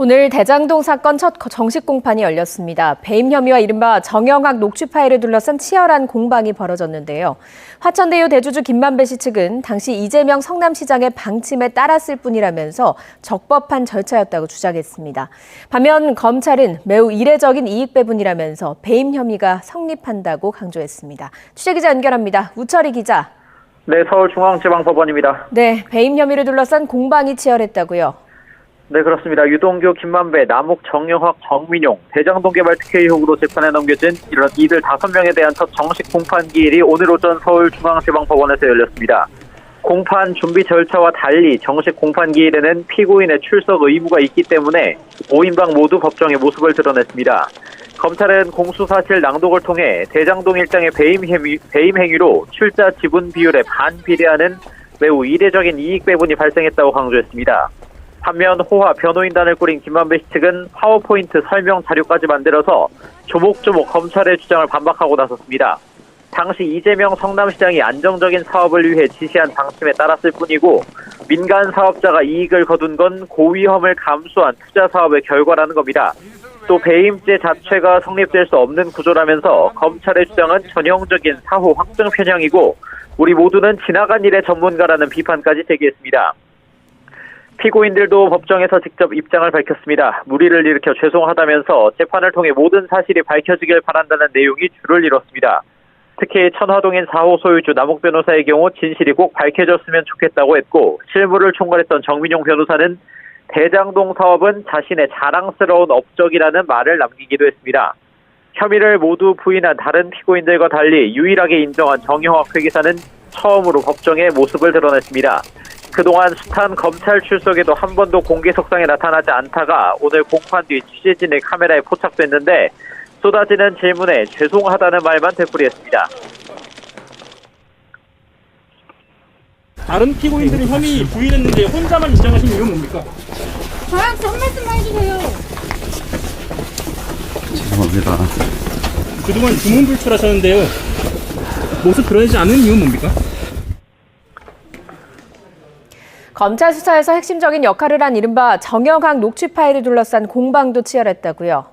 오늘 대장동 사건 첫 정식 공판이 열렸습니다. 배임 혐의와 이른바 정영학 녹취 파일을 둘러싼 치열한 공방이 벌어졌는데요. 화천대유 대주주 김만배 씨 측은 당시 이재명 성남시장의 방침에 따랐을 뿐이라면서 적법한 절차였다고 주장했습니다. 반면 검찰은 매우 이례적인 이익 배분이라면서 배임 혐의가 성립한다고 강조했습니다. 취재기자 연결합니다. 우철희 기자. 네, 서울중앙지방법원입니다. 네, 배임 혐의를 둘러싼 공방이 치열했다고요. 네, 그렇습니다. 유동규, 김만배, 남욱, 정영학, 정민용, 대장동 개발 특혜 의혹으로 재판에 넘겨진 이들 5명에 대한 첫 정식 공판 기일이 오늘 오전 서울중앙지방법원에서 열렸습니다. 공판 준비 절차와 달리 정식 공판 기일에는 피고인의 출석 의무가 있기 때문에 5인방 모두 법정에 모습을 드러냈습니다. 검찰은 공수사실 낭독을 통해 대장동 일당의 배임 행위로 출자 지분 비율에 반비례하는 매우 이례적인 이익 배분이 발생했다고 강조했습니다. 반면 호화 변호인단을 꾸린 김만배 씨 측은 파워포인트 설명 자료까지 만들어서 조목조목 검찰의 주장을 반박하고 나섰습니다. 당시 이재명 성남시장이 안정적인 사업을 위해 지시한 방침에 따랐을 뿐이고 민간 사업자가 이익을 거둔 건 고위험을 감수한 투자 사업의 결과라는 겁니다. 또 배임죄 자체가 성립될 수 없는 구조라면서 검찰의 주장은 전형적인 사후 확증 편향이고 우리 모두는 지나간 일의 전문가라는 비판까지 제기했습니다. 피고인들도 법정에서 직접 입장을 밝혔습니다. 무리를 일으켜 죄송하다면서 재판을 통해 모든 사실이 밝혀지길 바란다는 내용이 주를 이뤘습니다. 특히 천화동인 4호 소유주 남욱 변호사의 경우 진실이 꼭 밝혀졌으면 좋겠다고 했고 실무를 총괄했던 정민용 변호사는 대장동 사업은 자신의 자랑스러운 업적이라는 말을 남기기도 했습니다. 혐의를 모두 부인한 다른 피고인들과 달리 유일하게 인정한 정영학 회계사는 처음으로 법정에 모습을 드러냈습니다. 그동안 숱한 검찰 출석에도 한 번도 공개석상에 나타나지 않다가 오늘 공판 뒤 취재진의 카메라에 포착됐는데 쏟아지는 질문에 죄송하다는 말만 되풀이했습니다. 다른 피고인들은 혐의 부인했는데 혼자만 인정하신 이유는 뭡니까? 저한테 한 말씀만 해주세요. 죄송합니다. 그동안 두문불출하셨는데요. 모습 드러내지 않은 이유는 뭡니까? 검찰 수사에서 핵심적인 역할을 한 이른바 정영학 녹취 파일을 둘러싼 공방도 치열했다고요.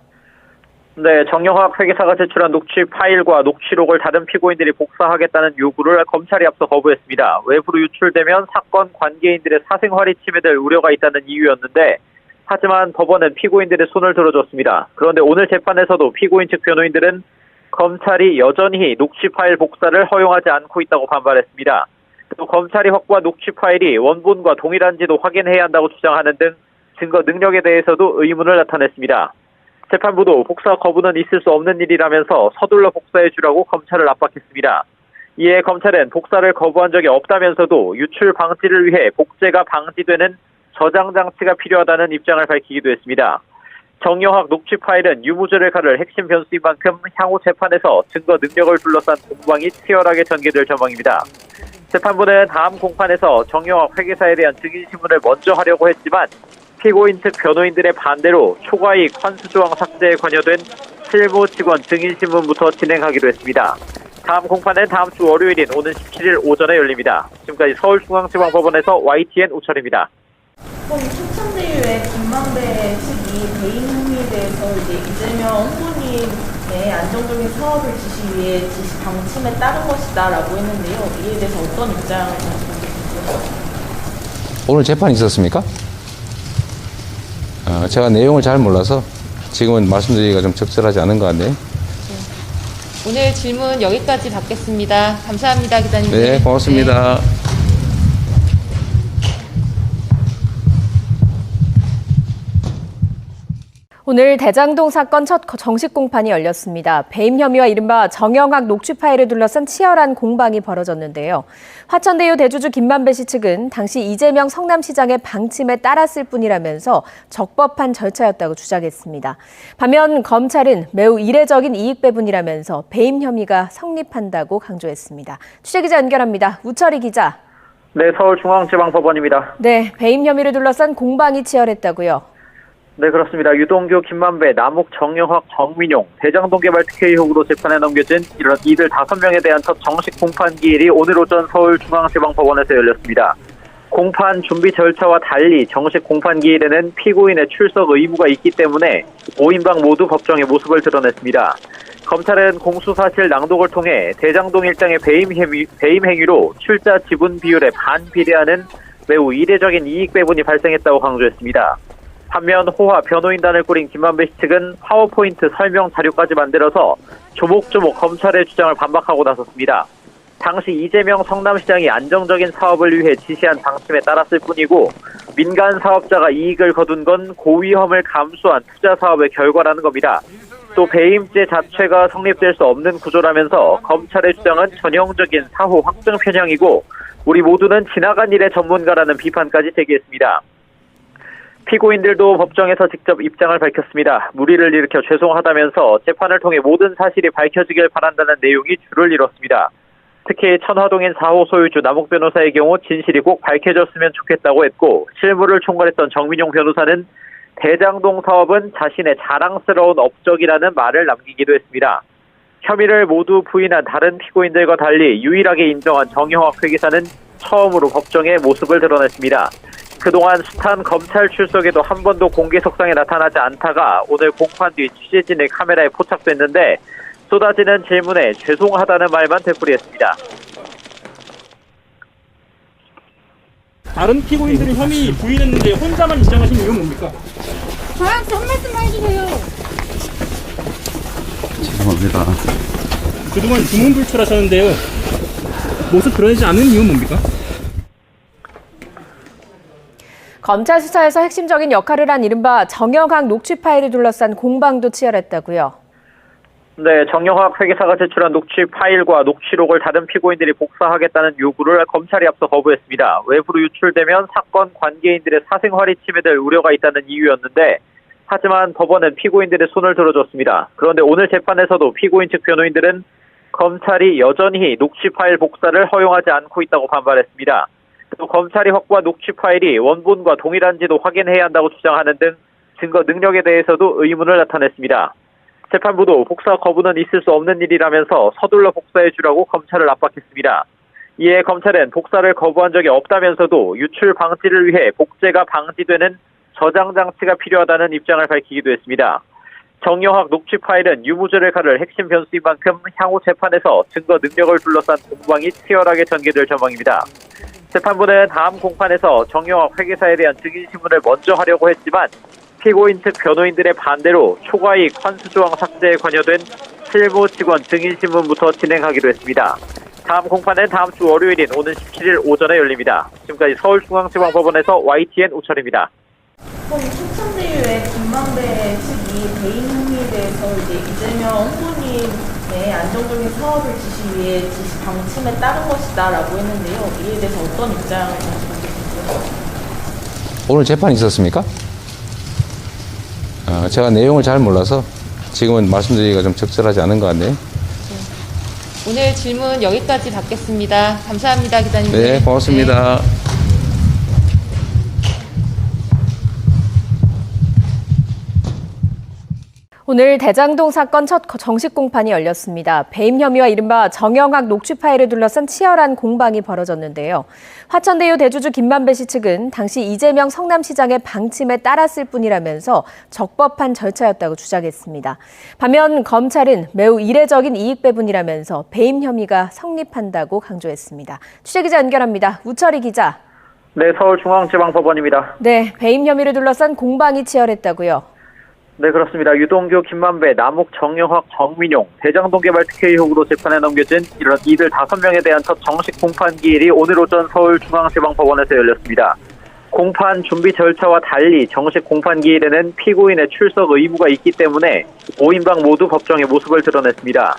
네, 정영학 회계사가 제출한 녹취 파일과 녹취록을 다른 피고인들이 복사하겠다는 요구를 검찰이 앞서 거부했습니다. 외부로 유출되면 사건 관계인들의 사생활이 침해될 우려가 있다는 이유였는데 하지만 법원은 피고인들의 손을 들어줬습니다. 그런데 오늘 재판에서도 피고인 측 변호인들은 검찰이 여전히 녹취 파일 복사를 허용하지 않고 있다고 반발했습니다. 또 검찰이 확보한 녹취 파일이 원본과 동일한지도 확인해야 한다고 주장하는 등 증거 능력에 대해서도 의문을 나타냈습니다. 재판부도 복사 거부는 있을 수 없는 일이라면서 서둘러 복사해 주라고 검찰을 압박했습니다. 이에 검찰은 복사를 거부한 적이 없다면서도 유출 방지를 위해 복제가 방지되는 저장 장치가 필요하다는 입장을 밝히기도 했습니다. 정영학 녹취 파일은 유무죄를 가를 핵심 변수인 만큼 향후 재판에서 증거 능력을 둘러싼 공방이 치열하게 전개될 전망입니다. 재판부는 다음 공판에서 정영학 회계사에 대한 증인신문을 먼저 하려고 했지만 피고인 측 변호인들의 반대로 초과이익 환수조항 삭제에 관여된 실무 직원 증인신문부터 진행하기로 했습니다. 다음 공판은 다음 주 월요일인 오는 17일 오전에 열립니다. 지금까지 서울중앙지방법원에서 YTN 우철입니다. 그럼 화천대유의 김만배 측이 배임 혐의에 대해서 이재명 후보님의 안정적인 사업을 지시 위해 지시 방침에 따른 것이다라고 했는데요. 이에 대해서 어떤 입장을 가지고 오늘 재판이 있었습니까? 제가 내용을 잘 몰라서 지금은 말씀드리기가 좀 적절하지 않은 것 같네요. 오늘 질문 여기까지 받겠습니다. 감사합니다, 기자님. 네, 고맙습니다. 네. 오늘 대장동 사건 첫 정식 공판이 열렸습니다. 배임 혐의와 이른바 정영학 녹취 파일을 둘러싼 치열한 공방이 벌어졌는데요. 화천대유 대주주 김만배 씨 측은 당시 이재명 성남시장의 방침에 따랐을 뿐이라면서 적법한 절차였다고 주장했습니다. 반면 검찰은 매우 이례적인 이익 배분이라면서 배임 혐의가 성립한다고 강조했습니다. 취재기자 연결합니다. 우철희 기자. 네, 서울중앙지방법원입니다. 네, 배임 혐의를 둘러싼 공방이 치열했다고요. 네, 그렇습니다. 유동규, 김만배, 남욱, 정영학, 정민용, 대장동 개발 특혜 의혹으로 재판에 넘겨진 이들 5명에 대한 첫 정식 공판 기일이 오늘 오전 서울중앙지방법원에서 열렸습니다. 공판 준비 절차와 달리 정식 공판 기일에는 피고인의 출석 의무가 있기 때문에 5인방 모두 법정에 모습을 드러냈습니다. 검찰은 공수사실 낭독을 통해 대장동 일당의 배임 행위로 출자 지분 비율에 반비례하는 매우 이례적인 이익 배분이 발생했다고 강조했습니다. 반면 호화 변호인단을 꾸린 김만배 씨 측은 파워포인트 설명 자료까지 만들어서 조목조목 검찰의 주장을 반박하고 나섰습니다. 당시 이재명 성남시장이 안정적인 사업을 위해 지시한 방침에 따랐을 뿐이고 민간 사업자가 이익을 거둔 건 고위험을 감수한 투자 사업의 결과라는 겁니다. 또 배임죄 자체가 성립될 수 없는 구조라면서 검찰의 주장은 전형적인 사후 확증 편향이고 우리 모두는 지나간 일의 전문가라는 비판까지 제기했습니다. 피고인들도 법정에서 직접 입장을 밝혔습니다. 무리를 일으켜 죄송하다면서 재판을 통해 모든 사실이 밝혀지길 바란다는 내용이 줄을 이뤘습니다. 특히 천화동인 4호 소유주 남욱 변호사의 경우 진실이 꼭 밝혀졌으면 좋겠다고 했고 실무를 총괄했던 정민용 변호사는 대장동 사업은 자신의 자랑스러운 업적이라는 말을 남기기도 했습니다. 혐의를 모두 부인한 다른 피고인들과 달리 유일하게 인정한 정영학 회계사는 처음으로 법정에 모습을 드러냈습니다. 그동안 숱한 검찰 출석에도 한 번도 공개석상에 나타나지 않다가 오늘 공판 뒤 취재진의 카메라에 포착됐는데 쏟아지는 질문에 죄송하다는 말만 되풀이했습니다. 다른 피고인들은 혐의 부인했는데 혼자만 인정하신 이유는 뭡니까? 저한테 한 말씀만 해주세요. 죄송합니다. 그동안 두문불출하셨는데요. 모습 드러내지 않은 이유는 뭡니까? 검찰 수사에서 핵심적인 역할을 한 이른바 정영학 녹취 파일을 둘러싼 공방도 치열했다고요. 네, 정영학 회계사가 제출한 녹취 파일과 녹취록을 다른 피고인들이 복사하겠다는 요구를 검찰이 앞서 거부했습니다. 외부로 유출되면 사건 관계인들의 사생활이 침해될 우려가 있다는 이유였는데 하지만 법원은 피고인들의 손을 들어줬습니다. 그런데 오늘 재판에서도 피고인 측 변호인들은 검찰이 여전히 녹취 파일 복사를 허용하지 않고 있다고 반발했습니다. 또 검찰이 확보한 녹취 파일이 원본과 동일한지도 확인해야 한다고 주장하는 등 증거 능력에 대해서도 의문을 나타냈습니다. 재판부도 복사 거부는 있을 수 없는 일이라면서 서둘러 복사해 주라고 검찰을 압박했습니다. 이에 검찰은 복사를 거부한 적이 없다면서도 유출 방지를 위해 복제가 방지되는 저장 장치가 필요하다는 입장을 밝히기도 했습니다. 정영학 녹취 파일은 유무죄를 가를 핵심 변수인 만큼 향후 재판에서 증거 능력을 둘러싼 공방이 치열하게 전개될 전망입니다. 재판부는 다음 공판에서 정영학 회계사에 대한 증인신문을 먼저 하려고 했지만 피고인 측 변호인들의 반대로 초과이익 환수조항 삭제에 관여된 실무 직원 증인신문부터 진행하기로 했습니다. 다음 공판은 다음 주 월요일인 오는 17일 오전에 열립니다. 지금까지 서울중앙지방법원에서 YTN 우철입니다. 그럼 춘천대유의 김만배 측이 배임 행위에 대해서 이재명 후보님의 안정적인 사업을 지시 위해 지시 방침에 따른 것이다라고 했는데요. 이에 대해서 어떤 입장을 가지고 계신가요? 오늘 재판이 있었습니까? 제가 내용을 잘 몰라서 지금은 말씀드리기가 좀 적절하지 않은 것 같네요. 오늘 질문 여기까지 받겠습니다. 감사합니다, 기자님. 네, 고맙습니다. 오늘 대장동 사건 첫 정식 공판이 열렸습니다. 배임 혐의와 이른바 정영학 녹취 파일을 둘러싼 치열한 공방이 벌어졌는데요. 화천대유 대주주 김만배 씨 측은 당시 이재명 성남시장의 방침에 따랐을 뿐이라면서 적법한 절차였다고 주장했습니다. 반면 검찰은 매우 이례적인 이익 배분이라면서 배임 혐의가 성립한다고 강조했습니다. 취재기자 연결합니다. 우철이 기자. 네, 서울중앙지방법원입니다. 네, 배임 혐의를 둘러싼 공방이 치열했다고요. 네, 그렇습니다. 유동규, 김만배, 남욱, 정영학, 정민용, 대장동 개발 특혜 의혹으로 재판에 넘겨진 이들 5명에 대한 첫 정식 공판 기일이 오늘 오전 서울중앙지방법원에서 열렸습니다. 공판 준비 절차와 달리 정식 공판 기일에는 피고인의 출석 의무가 있기 때문에 5인방 모두 법정에 모습을 드러냈습니다.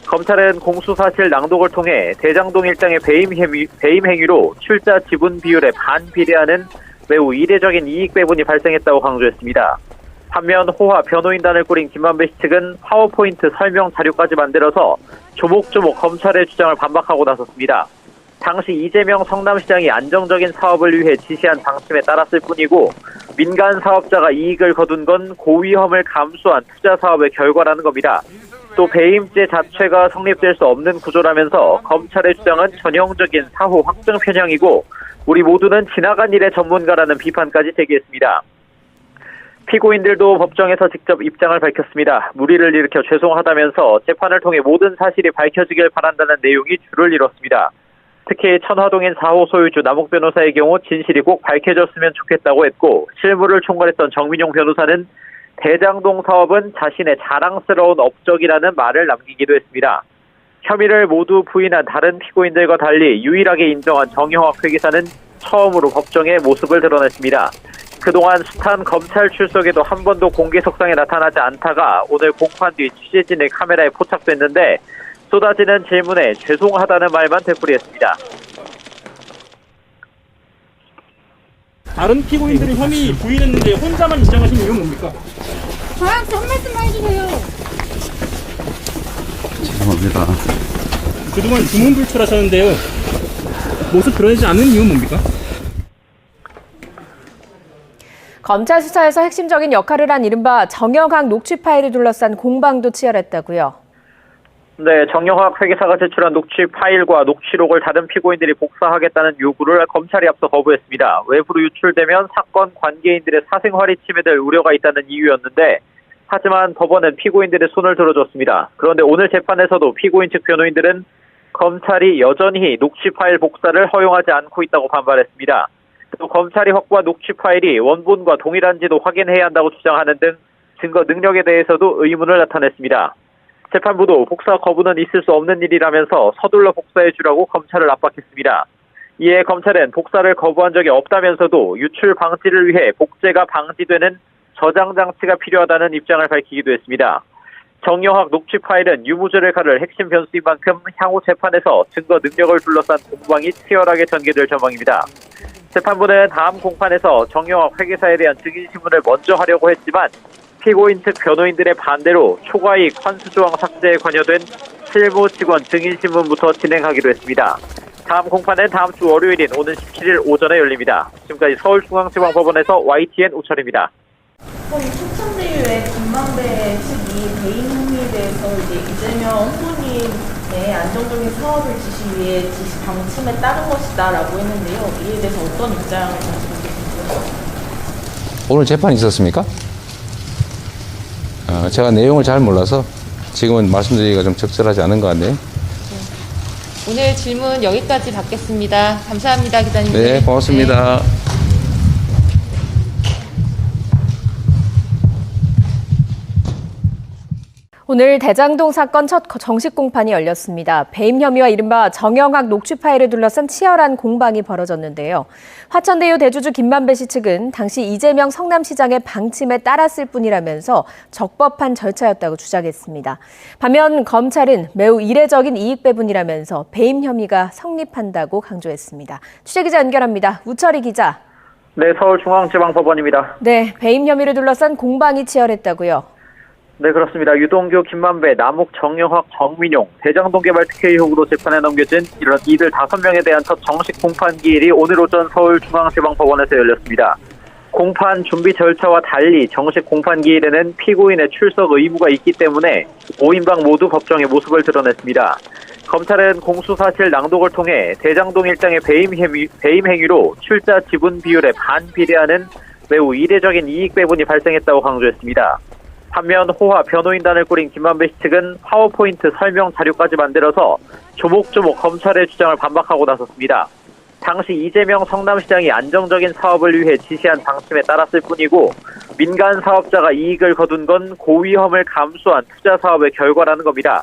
검찰은 공수사실 낭독을 통해 대장동 일당의 배임 행위로 출자 지분 비율에 반비례하는 매우 이례적인 이익 배분이 발생했다고 강조했습니다. 반면 호화 변호인단을 꾸린 김만배 씨 측은 파워포인트 설명 자료까지 만들어서 조목조목 검찰의 주장을 반박하고 나섰습니다. 당시 이재명 성남시장이 안정적인 사업을 위해 지시한 방침에 따랐을 뿐이고 민간 사업자가 이익을 거둔 건 고위험을 감수한 투자 사업의 결과라는 겁니다. 또 배임죄 자체가 성립될 수 없는 구조라면서 검찰의 주장은 전형적인 사후 확증 편향이고 우리 모두는 지나간 일의 전문가라는 비판까지 제기했습니다. 피고인들도 법정에서 직접 입장을 밝혔습니다. 무리를 일으켜 죄송하다면서 재판을 통해 모든 사실이 밝혀지길 바란다는 내용이 줄을 이뤘습니다. 특히 천화동인 4호 소유주 남욱 변호사의 경우 진실이 꼭 밝혀졌으면 좋겠다고 했고, 실무를 총괄했던 정민용 변호사는 대장동 사업은 자신의 자랑스러운 업적이라는 말을 남기기도 했습니다. 혐의를 모두 부인한 다른 피고인들과 달리 유일하게 인정한 정영학 회계사는 처음으로 법정에 모습을 드러냈습니다. 그동안 숱한 검찰 출석에도 한 번도 공개석상에 나타나지 않다가 오늘 공판 뒤 취재진의 카메라에 포착됐는데 쏟아지는 질문에 죄송하다는 말만 되풀이했습니다. 다른 피고인들은 혐의 부인했는데 혼자만 인정하신 이유는 뭡니까? 저한테 한 말씀만 해주세요. 죄송합니다. 그동안 두문불출하셨는데요. 모습 드러내지 않은 이유는 뭡니까? 검찰 수사에서 핵심적인 역할을 한 이른바 정영학 녹취 파일을 둘러싼 공방도 치열했다고요. 네, 정영학 회계사가 제출한 녹취 파일과 녹취록을 다른 피고인들이 복사하겠다는 요구를 검찰이 앞서 거부했습니다. 외부로 유출되면 사건 관계인들의 사생활이 침해될 우려가 있다는 이유였는데, 하지만 법원은 피고인들의 손을 들어줬습니다. 그런데 오늘 재판에서도 피고인 측 변호인들은 검찰이 여전히 녹취 파일 복사를 허용하지 않고 있다고 반발했습니다. 또 검찰이 확보한 녹취 파일이 원본과 동일한지도 확인해야 한다고 주장하는 등 증거 능력에 대해서도 의문을 나타냈습니다. 재판부도 복사 거부는 있을 수 없는 일이라면서 서둘러 복사해 주라고 검찰을 압박했습니다. 이에 검찰은 복사를 거부한 적이 없다면서도 유출 방지를 위해 복제가 방지되는 저장 장치가 필요하다는 입장을 밝히기도 했습니다. 정영학 녹취 파일은 유무죄를 가를 핵심 변수인 만큼 향후 재판에서 증거 능력을 둘러싼 공방이 치열하게 전개될 전망입니다. 재판부는 다음 공판에서 정영학 회계사에 대한 증인신문을 먼저 하려고 했지만 피고인 측 변호인들의 반대로 초과이익 환수조항 삭제에 관여된 실무 직원 증인신문부터 진행하기로 했습니다. 다음 공판은 다음 주 월요일인 오는 17일 오전에 열립니다. 지금까지 서울중앙지방법원에서 YTN 우철입니다. 그럼 초천대유의 김만배 측이 배임 혐의에 대해서 이재명 후보님의 안정적인 사업을 지시 위해 지시 방침에 따른 것이다라고 했는데요. 이에 대해서 어떤 입장을 가지고 계신가요? 오늘 재판이 있었습니까? 제가 내용을 잘 몰라서 지금은 말씀드리기가 좀 적절하지 않은 것 같네요. 오늘 질문 여기까지 받겠습니다. 감사합니다, 기자님. 네, 고맙습니다. 오늘 대장동 사건 첫 정식 공판이 열렸습니다. 배임 혐의와 이른바 정영학 녹취 파일을 둘러싼 치열한 공방이 벌어졌는데요. 화천대유 대주주 김만배 씨 측은 당시 이재명 성남시장의 방침에 따랐을 뿐이라면서 적법한 절차였다고 주장했습니다. 반면 검찰은 매우 이례적인 이익 배분이라면서 배임 혐의가 성립한다고 강조했습니다. 취재기자 연결합니다. 우철이 기자. 네, 서울중앙지방법원입니다. 네, 배임 혐의를 둘러싼 공방이 치열했다고요. 네, 그렇습니다. 유동규, 김만배, 남욱, 정영학, 정민용, 대장동 개발 특혜 의혹으로 재판에 넘겨진 이런 이들 5명에 대한 첫 정식 공판 기일이 오늘 오전 서울중앙지방법원에서 열렸습니다. 공판 준비 절차와 달리 정식 공판 기일에는 피고인의 출석 의무가 있기 때문에 5인방 모두 법정에 모습을 드러냈습니다. 검찰은 공수사실 낭독을 통해 대장동 일당의 배임 행위로 출자 지분 비율에 반비례하는 매우 이례적인 이익 배분이 발생했다고 강조했습니다. 반면 호화 변호인단을 꾸린 김만배 씨 측은 파워포인트 설명 자료까지 만들어서 조목조목 검찰의 주장을 반박하고 나섰습니다. 당시 이재명 성남시장이 안정적인 사업을 위해 지시한 방침에 따랐을 뿐이고 민간 사업자가 이익을 거둔 건 고위험을 감수한 투자 사업의 결과라는 겁니다.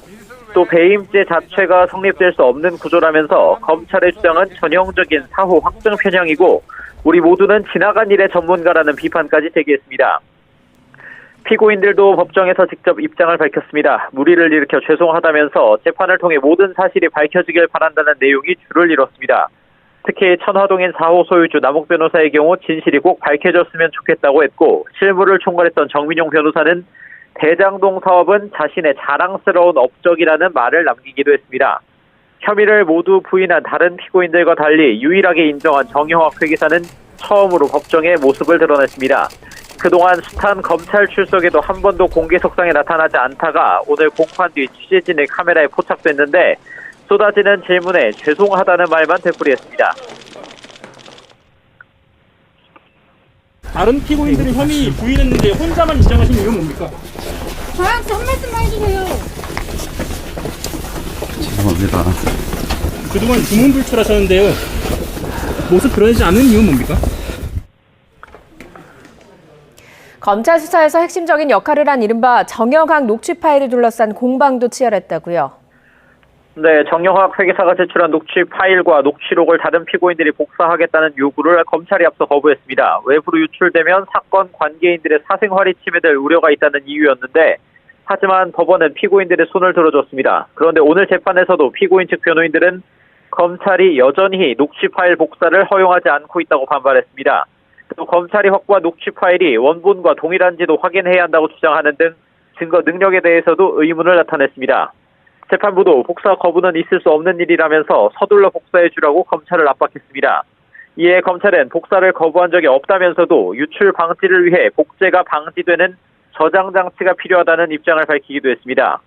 또 배임죄 자체가 성립될 수 없는 구조라면서 검찰의 주장은 전형적인 사후 확증 편향이고 우리 모두는 지나간 일의 전문가라는 비판까지 제기했습니다. 피고인들도 법정에서 직접 입장을 밝혔습니다. 무리를 일으켜 죄송하다면서 재판을 통해 모든 사실이 밝혀지길 바란다는 내용이 줄을 이뤘습니다. 특히 천화동인 4호 소유주 남욱 변호사의 경우 진실이 꼭 밝혀졌으면 좋겠다고 했고, 실무를 총괄했던 정민용 변호사는 대장동 사업은 자신의 자랑스러운 업적이라는 말을 남기기도 했습니다. 혐의를 모두 부인한 다른 피고인들과 달리 유일하게 인정한 정영학 회계사는 처음으로 법정에 모습을 드러냈습니다. 그동안 숱한 검찰 출석에도 한 번도 공개석상에 나타나지 않다가 오늘 공판 뒤 취재진의 카메라에 포착됐는데 쏟아지는 질문에 죄송하다는 말만 되풀이했습니다. 다른 피고인들은 혐의 부인했는데 혼자만 인정하신 이유는 뭡니까? 저한테 한 말씀만 해주세요. 죄송합니다. 그동안 두문불출하셨는데요. 모습 드러내지 않은 이유는 뭡니까? 검찰 수사에서 핵심적인 역할을 한 이른바 정영학 녹취 파일을 둘러싼 공방도 치열했다고요. 네, 정영학 회계사가 제출한 녹취 파일과 녹취록을 다른 피고인들이 복사하겠다는 요구를 검찰이 앞서 거부했습니다. 외부로 유출되면 사건 관계인들의 사생활이 침해될 우려가 있다는 이유였는데, 하지만 법원은 피고인들의 손을 들어줬습니다. 그런데 오늘 재판에서도 피고인 측 변호인들은 검찰이 여전히 녹취 파일 복사를 허용하지 않고 있다고 반발했습니다. 또 검찰이 확보한 녹취 파일이 원본과 동일한지도 확인해야 한다고 주장하는 등 증거 능력에 대해서도 의문을 나타냈습니다. 재판부도 복사 거부는 있을 수 없는 일이라면서 서둘러 복사해 주라고 검찰을 압박했습니다. 이에 검찰은 복사를 거부한 적이 없다면서도 유출 방지를 위해 복제가 방지되는 저장 장치가 필요하다는 입장을 밝히기도 했습니다.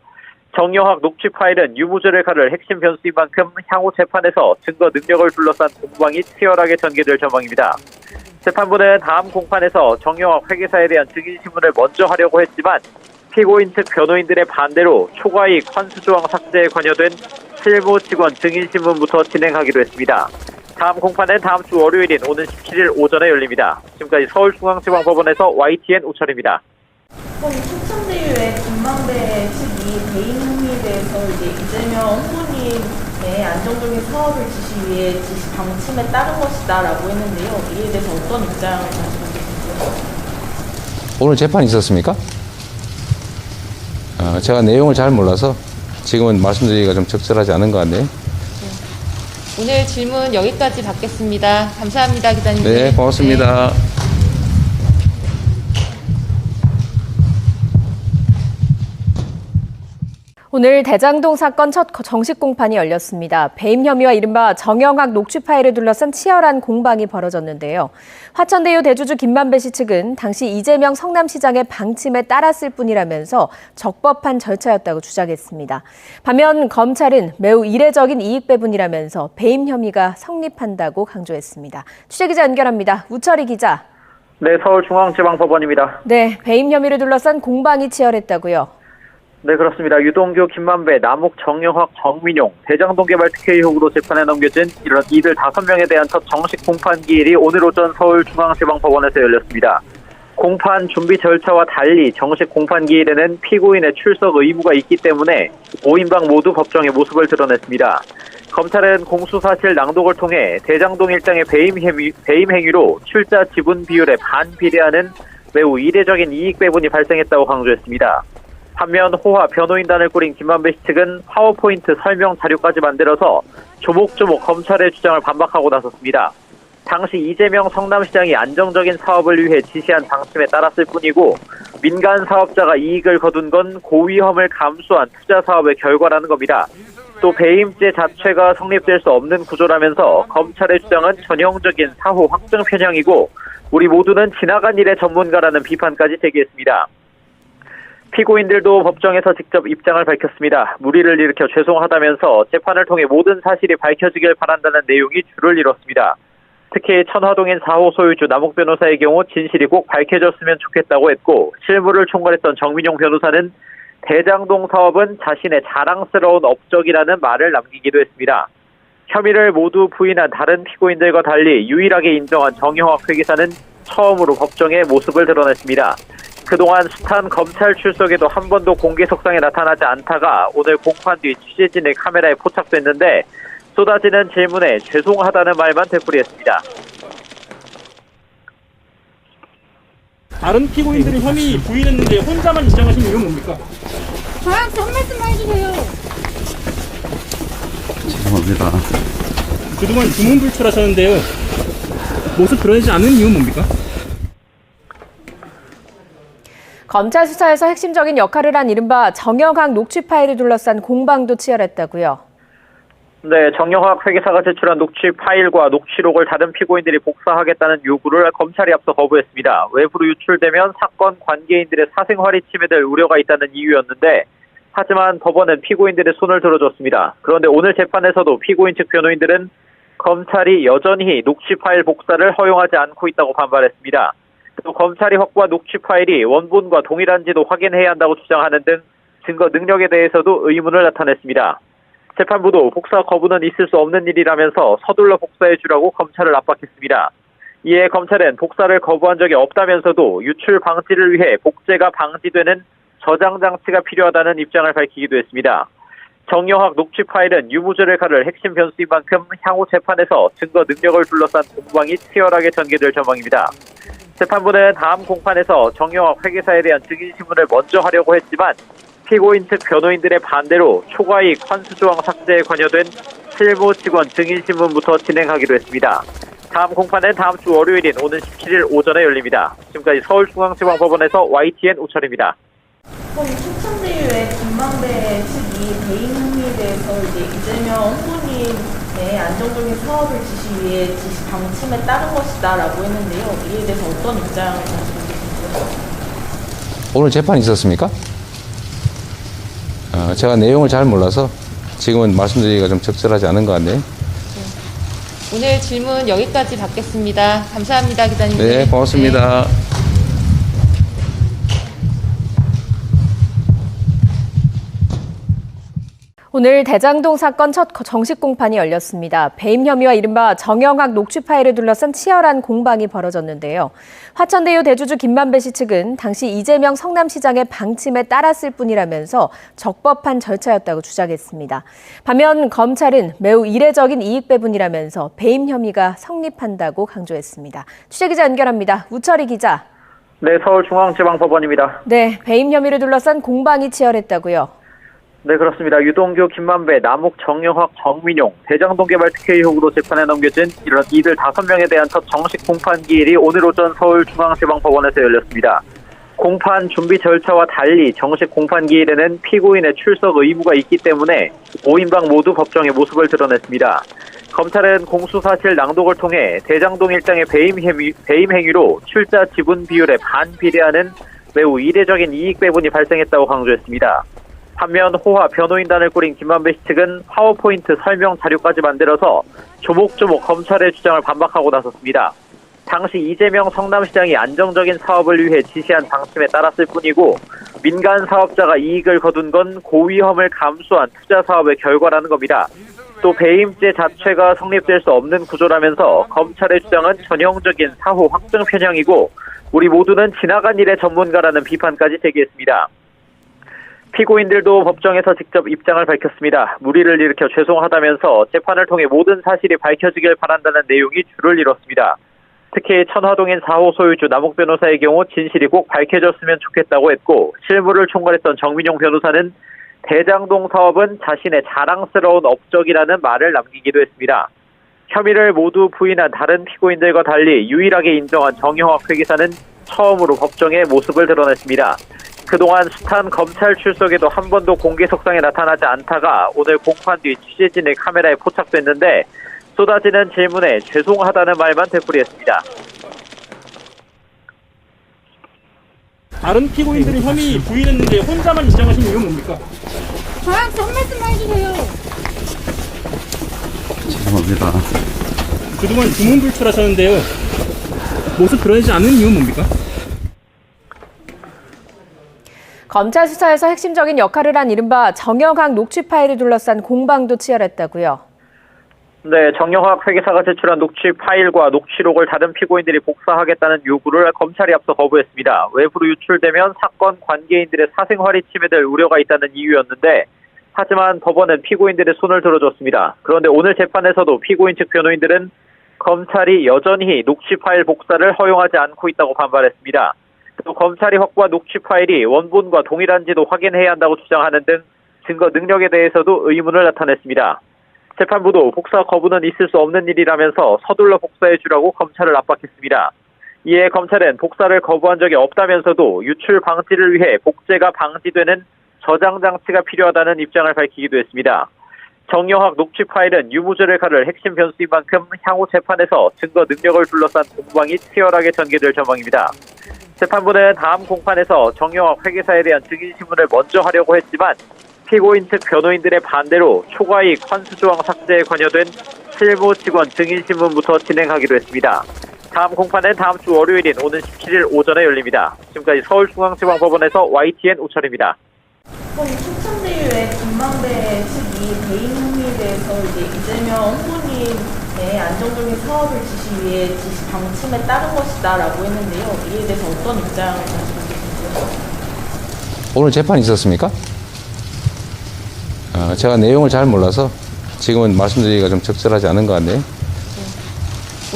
정영학 녹취 파일은 유무죄를 가를 핵심 변수인 만큼 향후 재판에서 증거 능력을 둘러싼 공방이 치열하게 전개될 전망입니다. 재판부는 다음 공판에서 정영학 회계사에 대한 증인신문을 먼저 하려고 했지만 피고인 측 변호인들의 반대로 초과이익 환수조항 삭제에 관여된 실무 직원 증인신문부터 진행하기로 했습니다. 다음 공판은 다음 주 월요일인 오는 17일 오전에 열립니다. 지금까지 서울중앙지방법원에서 YTN 우철입니다. 그럼 춘천대유의 김만배 12 배임 혐의에 대해서 이재명 후보님의 안정적인 사업을 지시 위해 지시 방침에 따른 것이다라고 했는데요. 이에 대해서 어떤 입장을 가지고 계신지요? 오늘 재판이 있었습니까? 제가 내용을 잘 몰라서 지금은 말씀드리기가 좀 적절하지 않은 것 같네요. 오늘 질문 여기까지 받겠습니다. 감사합니다, 기자님. 네, 고맙습니다. 오늘 대장동 사건 첫 정식 공판이 열렸습니다. 배임 혐의와 이른바 정영학 녹취 파일을 둘러싼 치열한 공방이 벌어졌는데요. 화천대유 대주주 김만배 씨 측은 당시 이재명 성남시장의 방침에 따랐을 뿐이라면서 적법한 절차였다고 주장했습니다. 반면 검찰은 매우 이례적인 이익 배분이라면서 배임 혐의가 성립한다고 강조했습니다. 취재기자 연결합니다. 우철희 기자. 네, 서울중앙지방법원입니다. 네, 배임 혐의를 둘러싼 공방이 치열했다고요. 네, 그렇습니다. 유동규, 김만배, 남욱, 정영학, 정민용, 대장동 개발 특혜 의혹으로 재판에 넘겨진 이런 이들 5명에 대한 첫 정식 공판 기일이 오늘 오전 서울중앙지방법원에서 열렸습니다. 공판 준비 절차와 달리 정식 공판 기일에는 피고인의 출석 의무가 있기 때문에 5인방 모두 법정에 모습을 드러냈습니다. 검찰은 공수사실 낭독을 통해 대장동 일당의 배임 행위로 출자 지분 비율에 반비례하는 매우 이례적인 이익 배분이 발생했다고 강조했습니다. 반면 호화 변호인단을 꾸린 김만배 씨 측은 파워포인트 설명 자료까지 만들어서 조목조목 검찰의 주장을 반박하고 나섰습니다. 당시 이재명 성남시장이 안정적인 사업을 위해 지시한 방침에 따랐을 뿐이고 민간 사업자가 이익을 거둔 건 고위험을 감수한 투자 사업의 결과라는 겁니다. 또 배임죄 자체가 성립될 수 없는 구조라면서 검찰의 주장은 전형적인 사후 확증 편향이고 우리 모두는 지나간 일의 전문가라는 비판까지 제기했습니다. 피고인들도 법정에서 직접 입장을 밝혔습니다. 무리를 일으켜 죄송하다면서 재판을 통해 모든 사실이 밝혀지길 바란다는 내용이 줄을 이뤘습니다. 특히 천화동인 4호 소유주 남욱 변호사의 경우 진실이 꼭 밝혀졌으면 좋겠다고 했고 실무를 총괄했던 정민용 변호사는 대장동 사업은 자신의 자랑스러운 업적이라는 말을 남기기도 했습니다. 혐의를 모두 부인한 다른 피고인들과 달리 유일하게 인정한 정영학 회계사는 처음으로 법정에 모습을 드러냈습니다. 그동안 숱한 검찰 출석에도 한 번도 공개석상에 나타나지 않다가 오늘 공판 뒤 취재진의 카메라에 포착됐는데 쏟아지는 질문에 죄송하다는 말만 되풀이했습니다. 다른 피고인들은 혐의 부인했는데 혼자만 인정하신 이유는 뭡니까? 저한테 한 말씀만 해주세요. 죄송합니다. 그동안 두문불출하셨는데요. 모습 드러내지 않은 이유는 뭡니까? 검찰 수사에서 핵심적인 역할을 한 이른바 정영학 녹취 파일을 둘러싼 공방도 치열했다고요. 네, 정영학 회계사가 제출한 녹취 파일과 녹취록을 다른 피고인들이 복사하겠다는 요구를 검찰이 앞서 거부했습니다. 외부로 유출되면 사건 관계인들의 사생활이 침해될 우려가 있다는 이유였는데 하지만 법원은 피고인들의 손을 들어줬습니다. 그런데 오늘 재판에서도 피고인 측 변호인들은 검찰이 여전히 녹취 파일 복사를 허용하지 않고 있다고 반발했습니다. 또 검찰이 확보한 녹취 파일이 원본과 동일한지도 확인해야 한다고 주장하는 등 증거 능력에 대해서도 의문을 나타냈습니다. 재판부도 복사 거부는 있을 수 없는 일이라면서 서둘러 복사해주라고 검찰을 압박했습니다. 이에 검찰은 복사를 거부한 적이 없다면서도 유출 방지를 위해 복제가 방지되는 저장 장치가 필요하다는 입장을 밝히기도 했습니다. 정영학 녹취 파일은 유무죄를 가를 핵심 변수인 만큼 향후 재판에서 증거 능력을 둘러싼 공방이 치열하게 전개될 전망입니다. 재판부는 다음 공판에서 정영학 회계사에 대한 증인신문을 먼저 하려고 했지만 피고인 측 변호인들의 반대로 초과이익 환수조항 삭제에 관여된 실무 직원 증인신문부터 진행하기로 했습니다. 다음 공판은 다음 주 월요일인 오는 17일 오전에 열립니다. 지금까지 서울중앙지방법원에서 YTN 우철입니다. 그럼 춘천대유의 김만배 측이 배임 혐의에 대해서 이제 이재명 후보님의 안정적인 사업을 지시 위해 지시 방침에 따른 것이다라고 했는데요. 이에 대해서 어떤 입장을 가지고 계십니까? 오늘 재판이 있었습니까? 제가 내용을 잘 몰라서 지금은 말씀드리기가 좀 적절하지 않은 것 같네요. 오늘 질문 여기까지 받겠습니다. 감사합니다, 기자님. 네, 고맙습니다. 오늘 대장동 사건 첫 정식 공판이 열렸습니다. 배임 혐의와 이른바 정영학 녹취 파일을 둘러싼 치열한 공방이 벌어졌는데요. 화천대유 대주주 김만배 씨 측은 당시 이재명 성남시장의 방침에 따랐을 뿐이라면서 적법한 절차였다고 주장했습니다. 반면 검찰은 매우 이례적인 이익 배분이라면서 배임 혐의가 성립한다고 강조했습니다. 취재기자 연결합니다. 우철이 기자. 네, 서울중앙지방법원입니다. 네, 배임 혐의를 둘러싼 공방이 치열했다고요. 네, 그렇습니다. 유동규, 김만배, 남욱, 정영학, 정민용, 대장동 개발 특혜 의혹으로 재판에 넘겨진 이런 이들 5명에 대한 첫 정식 공판 기일이 오늘 오전 서울중앙지방법원에서 열렸습니다. 공판 준비 절차와 달리 정식 공판 기일에는 피고인의 출석 의무가 있기 때문에 5인방 모두 법정에 모습을 드러냈습니다. 검찰은 공수사실 낭독을 통해 대장동 일당의 배임 행위로 출자 지분 비율에 반비례하는 매우 이례적인 이익 배분이 발생했다고 강조했습니다. 반면 호화 변호인단을 꾸린 김만배 씨 측은 파워포인트 설명 자료까지 만들어서 조목조목 검찰의 주장을 반박하고 나섰습니다. 당시 이재명 성남시장이 안정적인 사업을 위해 지시한 방침에 따랐을 뿐이고 민간 사업자가 이익을 거둔 건 고위험을 감수한 투자 사업의 결과라는 겁니다. 또 배임죄 자체가 성립될 수 없는 구조라면서 검찰의 주장은 전형적인 사후 확증 편향이고 우리 모두는 지나간 일의 전문가라는 비판까지 제기했습니다. 피고인들도 법정에서 직접 입장을 밝혔습니다. 무리를 일으켜 죄송하다면서 재판을 통해 모든 사실이 밝혀지길 바란다는 내용이 줄을 이뤘습니다. 특히 천화동인 4호 소유주 남욱 변호사의 경우 진실이 꼭 밝혀졌으면 좋겠다고 했고 실무를 총괄했던 정민용 변호사는 대장동 사업은 자신의 자랑스러운 업적이라는 말을 남기기도 했습니다. 혐의를 모두 부인한 다른 피고인들과 달리 유일하게 인정한 정영학 회계사는 처음으로 법정에 모습을 드러냈습니다. 그동안 숱한 검찰 출석에도 한 번도 공개석상에 나타나지 않다가 오늘 공판 뒤 취재진의 카메라에 포착됐는데 쏟아지는 질문에 죄송하다는 말만 되풀이했습니다. 다른 피고인들은 혐의 부인했는데 혼자만 인정하신 이유는 뭡니까? 저한테 한 말씀만 해주세요. 죄송합니다. 그동안 두문불출하셨는데요. 모습 드러내지 않은 이유는 뭡니까? 검찰 수사에서 핵심적인 역할을 한 이른바 정영학 녹취 파일을 둘러싼 공방도 치열했다고요. 네, 정영학 회계사가 제출한 녹취 파일과 녹취록을 다른 피고인들이 복사하겠다는 요구를 검찰이 앞서 거부했습니다. 외부로 유출되면 사건 관계인들의 사생활이 침해될 우려가 있다는 이유였는데 하지만 법원은 피고인들의 손을 들어줬습니다. 그런데 오늘 재판에서도 피고인 측 변호인들은 검찰이 여전히 녹취 파일 복사를 허용하지 않고 있다고 반발했습니다. 또 검찰이 확보한 녹취 파일이 원본과 동일한지도 확인해야 한다고 주장하는 등 증거 능력에 대해서도 의문을 나타냈습니다. 재판부도 복사 거부는 있을 수 없는 일이라면서 서둘러 복사해주라고 검찰을 압박했습니다. 이에 검찰은 복사를 거부한 적이 없다면서도 유출 방지를 위해 복제가 방지되는 저장 장치가 필요하다는 입장을 밝히기도 했습니다. 정영학 녹취 파일은 유무죄를 가를 핵심 변수인 만큼 향후 재판에서 증거 능력을 둘러싼 공방이 치열하게 전개될 전망입니다. 재판부는 다음 공판에서 정영학 회계사에 대한 증인신문을 먼저 하려고 했지만 피고인 측 변호인들의 반대로 초과이익 환수조항 삭제에 관여된 실무 직원 증인신문부터 진행하기로 했습니다. 다음 공판은 다음 주 월요일인 오는 17일 오전에 열립니다. 지금까지 서울중앙지방법원에서 YTN 우철입니다. 이번 춘천대유의 김만배 12 배임 혐의에 대해서 이제 이재명 후보님의 안정적인 사업을 지시 위해 지시 방침에 따른 것이다라고 했는데요. 이에 대해서 어떤 입장을 가지고 계신지요? 오늘 재판이 있었습니까? 제가 내용을 잘 몰라서 지금은 말씀드리기가 좀 적절하지 않은 것 같네요.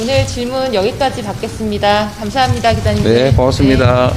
오늘 질문 여기까지 받겠습니다. 감사합니다, 기자님. 네, 고맙습니다.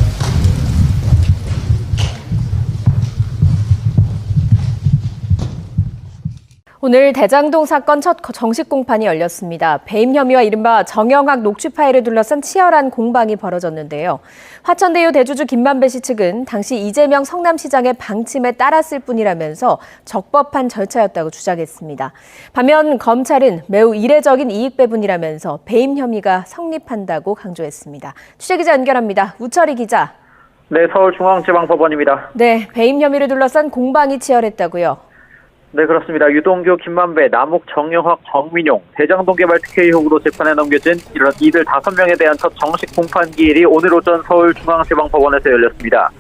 오늘 대장동 사건 첫 정식 공판이 열렸습니다. 배임 혐의와 이른바 정영학 녹취 파일을 둘러싼 치열한 공방이 벌어졌는데요. 화천대유 대주주 김만배 씨 측은 당시 이재명 성남시장의 방침에 따랐을 뿐이라면서 적법한 절차였다고 주장했습니다. 반면 검찰은 매우 이례적인 이익 배분이라면서 배임 혐의가 성립한다고 강조했습니다. 취재기자 연결합니다. 우철이 기자. 네, 서울중앙지방법원입니다. 네, 배임 혐의를 둘러싼 공방이 치열했다고요. 네, 그렇습니다. 유동규, 김만배, 남욱, 정영학, 정민용, 대장동 개발 특혜 의혹으로 재판에 넘겨진 이런 이들 5명에 대한 첫 정식 공판 기일이 오늘 오전 서울중앙지방법원에서 열렸습니다.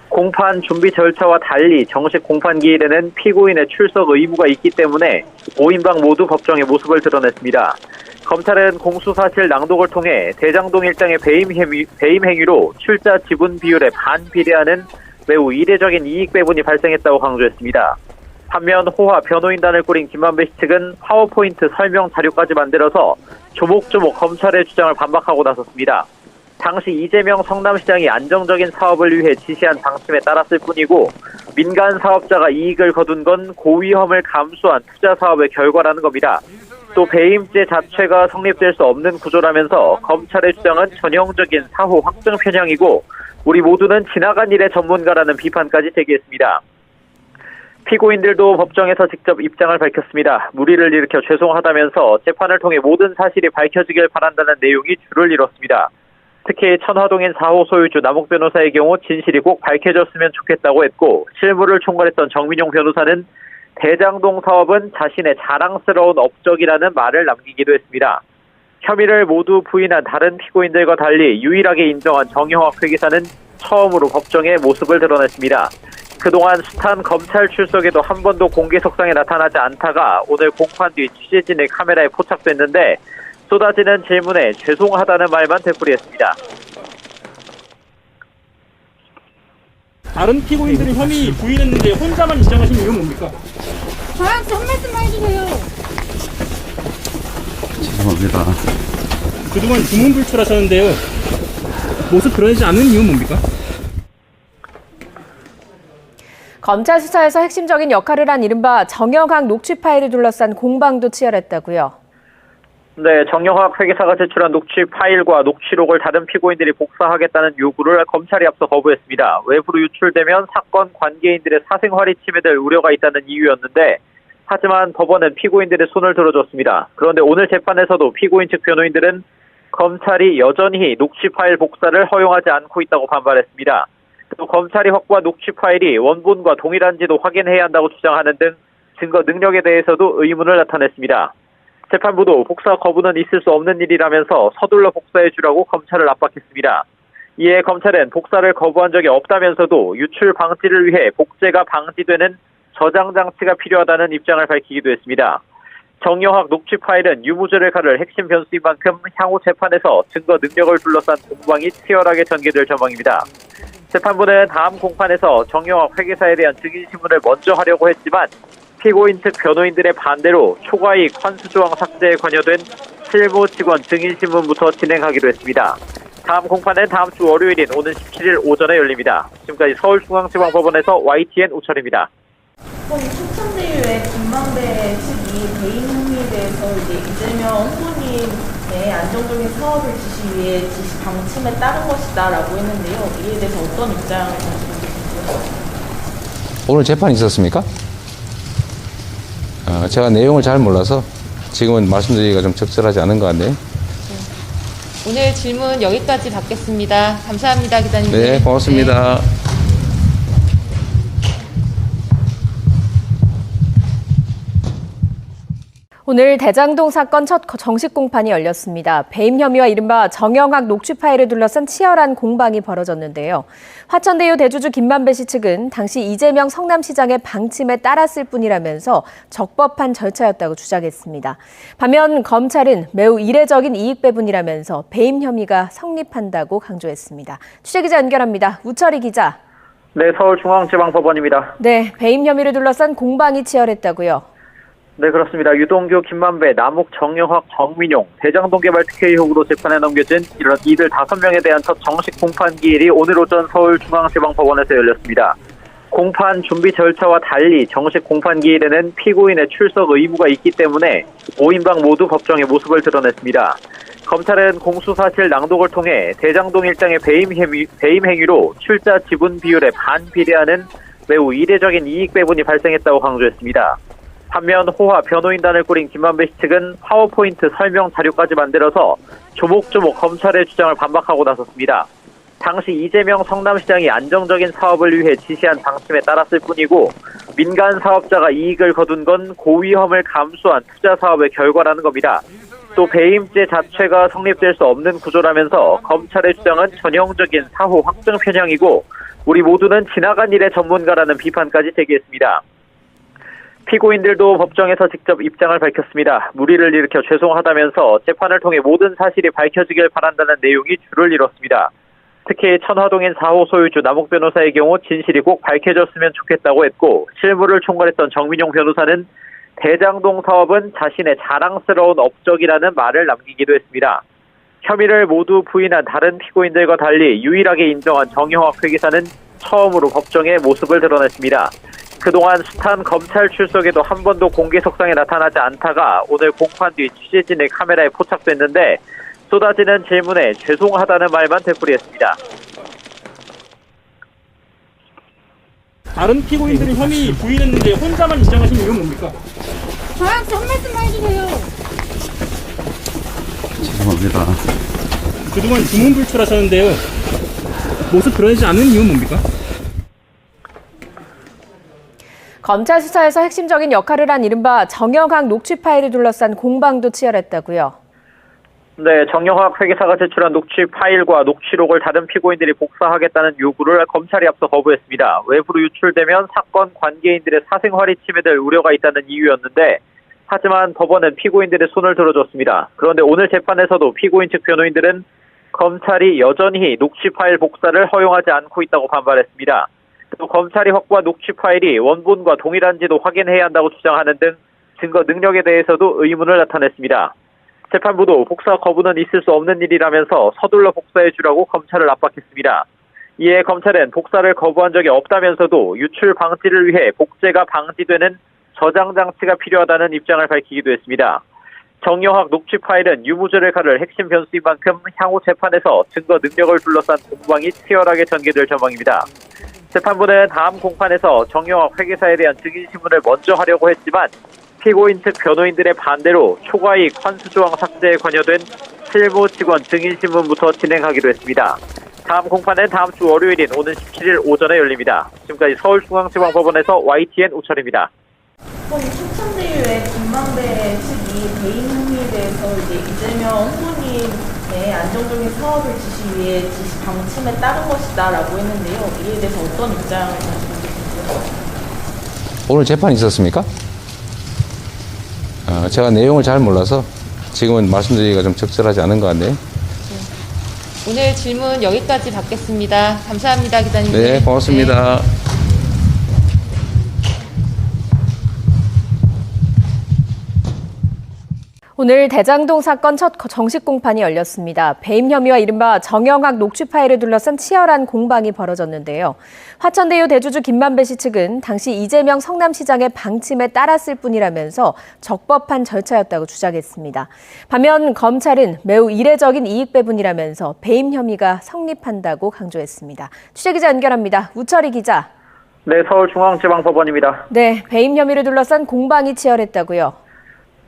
공판 준비 절차와 달리 정식 공판 기일에는 피고인의 출석 의무가 있기 때문에 5인방 모두 법정에 모습을 드러냈습니다. 검찰은 공수사실 낭독을 통해 대장동 일당의 배임 행위로 출자 지분 비율에 반비례하는 매우 이례적인 이익 배분이 발생했다고 강조했습니다. 반면 호화 변호인단을 꾸린 김만배 씨 측은 파워포인트 설명 자료까지 만들어서 조목조목 검찰의 주장을 반박하고 나섰습니다. 당시 이재명 성남시장이 안정적인 사업을 위해 지시한 방침에 따랐을 뿐이고 민간 사업자가 이익을 거둔 건 고위험을 감수한 투자 사업의 결과라는 겁니다. 또 배임죄 자체가 성립될 수 없는 구조라면서 검찰의 주장은 전형적인 사후 확정 편향이고 우리 모두는 지나간 일의 전문가라는 비판까지 제기했습니다. 피고인들도 법정에서 직접 입장을 밝혔습니다. 무리를 일으켜 죄송하다면서 재판을 통해 모든 사실이 밝혀지길 바란다는 내용이 줄을 이뤘습니다. 특히 천화동인 4호 소유주 남욱 변호사의 경우 진실이 꼭 밝혀졌으면 좋겠다고 했고 실무를 총괄했던 정민용 변호사는 대장동 사업은 자신의 자랑스러운 업적이라는 말을 남기기도 했습니다. 혐의를 모두 부인한 다른 피고인들과 달리 유일하게 인정한 정영학 회계사는 처음으로 법정에 모습을 드러냈습니다. 그동안 숱한 검찰 출석에도 한 번도 공개석상에 나타나지 않다가 오늘 공판 뒤 취재진의 카메라에 포착됐는데 쏟아지는 질문에 죄송하다는 말만 되풀이했습니다. 다른 피고인들은 혐의 부인했는데 혼자만 인정하신 이유는 뭡니까? 저한테 한 말씀만 해주세요. 죄송합니다. 그동안 두문불출하셨는데요. 모습 드러내지 않은 이유는 뭡니까? 검찰 수사에서 핵심적인 역할을 한 이른바 정영학 녹취 파일을 둘러싼 공방도 치열했다고요. 네, 정영학 회계사가 제출한 녹취 파일과 녹취록을 다른 피고인들이 복사하겠다는 요구를 검찰이 앞서 거부했습니다. 외부로 유출되면 사건 관계인들의 사생활이 침해될 우려가 있다는 이유였는데 하지만 법원은 피고인들의 손을 들어줬습니다. 그런데 오늘 재판에서도 피고인 측 변호인들은 검찰이 여전히 녹취 파일 복사를 허용하지 않고 있다고 반발했습니다. 또 검찰이 확보한 녹취 파일이 원본과 동일한지도 확인해야 한다고 주장하는 등 증거 능력에 대해서도 의문을 나타냈습니다. 재판부도 복사 거부는 있을 수 없는 일이라면서 서둘러 복사해 주라고 검찰을 압박했습니다. 이에 검찰은 복사를 거부한 적이 없다면서도 유출 방지를 위해 복제가 방지되는 저장 장치가 필요하다는 입장을 밝히기도 했습니다. 정영학 녹취 파일은 유무죄를 가를 핵심 변수인 만큼 향후 재판에서 증거 능력을 둘러싼 공방이 치열하게 전개될 전망입니다. 재판부는 다음 공판에서 정영학 회계사에 대한 증인신문을 먼저 하려고 했지만 피고인 측 변호인들의 반대로 초과이익 환수조항 삭제에 관여된 실무 직원 증인신문부터 진행하기로 했습니다. 다음 공판은 다음 주 월요일인 오는 17일 오전에 열립니다. 지금까지 서울중앙지방법원에서 YTN 우철입니다. 이번 춘천대유의 김만배 12 배임 혐의에 대해서 이제 이재명 후보님의 안정적인 사업을 지시 위해 지시 방침에 따른 것이다라고 했는데요. 이에 대해서 어떤 입장을 가지고 계신지요? 오늘 재판이 있었습니까? 제가 내용을 잘 몰라서 지금은 말씀드리기가 좀 적절하지 않은 것 같네요. 오늘 질문 여기까지 받겠습니다. 감사합니다, 기자님. 네, 고맙습니다. 오늘 대장동 사건 첫 정식 공판이 열렸습니다. 배임 혐의와 이른바 정영학 녹취 파일을 둘러싼 치열한 공방이 벌어졌는데요. 화천대유 대주주 김만배 씨 측은 당시 이재명 성남시장의 방침에 따랐을 뿐이라면서 적법한 절차였다고 주장했습니다. 반면 검찰은 매우 이례적인 이익 배분이라면서 배임 혐의가 성립한다고 강조했습니다. 취재기자 연결합니다. 우철희 기자. 네, 서울중앙지방법원입니다. 네, 배임 혐의를 둘러싼 공방이 치열했다고요. 네, 그렇습니다. 유동규, 김만배, 남욱, 정영학, 정민용, 대장동 개발 특혜 의혹으로 재판에 넘겨진 이런 이들 5명에 대한 첫 정식 공판 기일이 오늘 오전 서울중앙지방법원에서 열렸습니다. 공판 준비 절차와 달리 정식 공판 기일에는 피고인의 출석 의무가 있기 때문에 5인방 모두 법정에 모습을 드러냈습니다. 검찰은 공수사실 낭독을 통해 대장동 일당의 배임 행위로 출자 지분 비율에 반비례하는 매우 이례적인 이익 배분이 발생했다고 강조했습니다. 반면 호화 변호인단을 꾸린 김만배 씨 측은 파워포인트 설명 자료까지 만들어서 조목조목 검찰의 주장을 반박하고 나섰습니다. 당시 이재명 성남시장이 안정적인 사업을 위해 지시한 방침에 따랐을 뿐이고 민간 사업자가 이익을 거둔 건 고위험을 감수한 투자 사업의 결과라는 겁니다. 또 배임죄 자체가 성립될 수 없는 구조라면서 검찰의 주장은 전형적인 사후 확정 편향이고 우리 모두는 지나간 일의 전문가라는 비판까지 제기했습니다. 피고인들도 법정에서 직접 입장을 밝혔습니다. 무리를 일으켜 죄송하다면서 재판을 통해 모든 사실이 밝혀지길 바란다는 내용이 주를 이뤘습니다. 특히 천화동인 4호 소유주 남욱 변호사의 경우 진실이 꼭 밝혀졌으면 좋겠다고 했고 실무를 총괄했던 정민용 변호사는 대장동 사업은 자신의 자랑스러운 업적이라는 말을 남기기도 했습니다. 혐의를 모두 부인한 다른 피고인들과 달리 유일하게 인정한 정영학 회계사는 처음으로 법정에 모습을 드러냈습니다. 그동안 숱한 검찰 출석에도 한 번도 공개석상에 나타나지 않다가 오늘 공판 뒤 취재진의 카메라에 포착됐는데 쏟아지는 질문에 죄송하다는 말만 되풀이했습니다. 다른 피고인들은 혐의 부인했는데 혼자만 인정하신 이유는 뭡니까? 저한테 한 말씀만 해주세요. 죄송합니다. 그동안 두문불출하셨는데요. 모습 드러내지 않은 이유는 뭡니까? 검찰 수사에서 핵심적인 역할을 한 이른바 정영학 녹취 파일을 둘러싼 공방도 치열했다고요. 네, 정영학 회계사가 제출한 녹취 파일과 녹취록을 다른 피고인들이 복사하겠다는 요구를 검찰이 앞서 거부했습니다. 외부로 유출되면 사건 관계인들의 사생활이 침해될 우려가 있다는 이유였는데 하지만 법원은 피고인들의 손을 들어줬습니다. 그런데 오늘 재판에서도 피고인 측 변호인들은 검찰이 여전히 녹취 파일 복사를 허용하지 않고 있다고 반발했습니다. 또 검찰이 확보한 녹취 파일이 원본과 동일한지도 확인해야 한다고 주장하는 등 증거 능력에 대해서도 의문을 나타냈습니다. 재판부도 복사 거부는 있을 수 없는 일이라면서 서둘러 복사해 주라고 검찰을 압박했습니다. 이에 검찰은 복사를 거부한 적이 없다면서도 유출 방지를 위해 복제가 방지되는 저장 장치가 필요하다는 입장을 밝히기도 했습니다. 정영학 녹취 파일은 유무죄를 가를 핵심 변수인 만큼 향후 재판에서 증거 능력을 둘러싼 공방이 치열하게 전개될 전망입니다. 재판부는 다음 공판에서 정영학 회계사에 대한 증인신문을 먼저 하려고 했지만 피고인 측 변호인들의 반대로 초과이익 환수조항 삭제에 관여된 실무 직원 증인신문부터 진행하기로 했습니다. 다음 공판은 다음 주 월요일인 오는 17일 오전에 열립니다. 지금까지 서울중앙지방법원에서 YTN 우철입니다. 이번 화천대유의 김만배 측이 배임 혐의에 대해서 이재명 후보님의 안정적인 사업을 지시 위해 지시 방침에 따른 것이다라고 했는데요. 이에 대해서 어떤 입장을 가지고 계신지요? 오늘 재판이 있었습니까? 제가 내용을 잘 몰라서 지금은 말씀드리기가 좀 적절하지 않은 것 같네요. 오늘 질문 여기까지 받겠습니다. 감사합니다, 기자님. 네, 고맙습니다. 오늘 대장동 사건 첫 정식 공판이 열렸습니다. 배임 혐의와 이른바 정영학 녹취 파일을 둘러싼 치열한 공방이 벌어졌는데요. 화천대유 대주주 김만배 씨 측은 당시 이재명 성남시장의 방침에 따랐을 뿐이라면서 적법한 절차였다고 주장했습니다. 반면 검찰은 매우 이례적인 이익 배분이라면서 배임 혐의가 성립한다고 강조했습니다. 취재기자 연결합니다. 우철희 기자. 네, 서울중앙지방법원입니다. 네, 배임 혐의를 둘러싼 공방이 치열했다고요.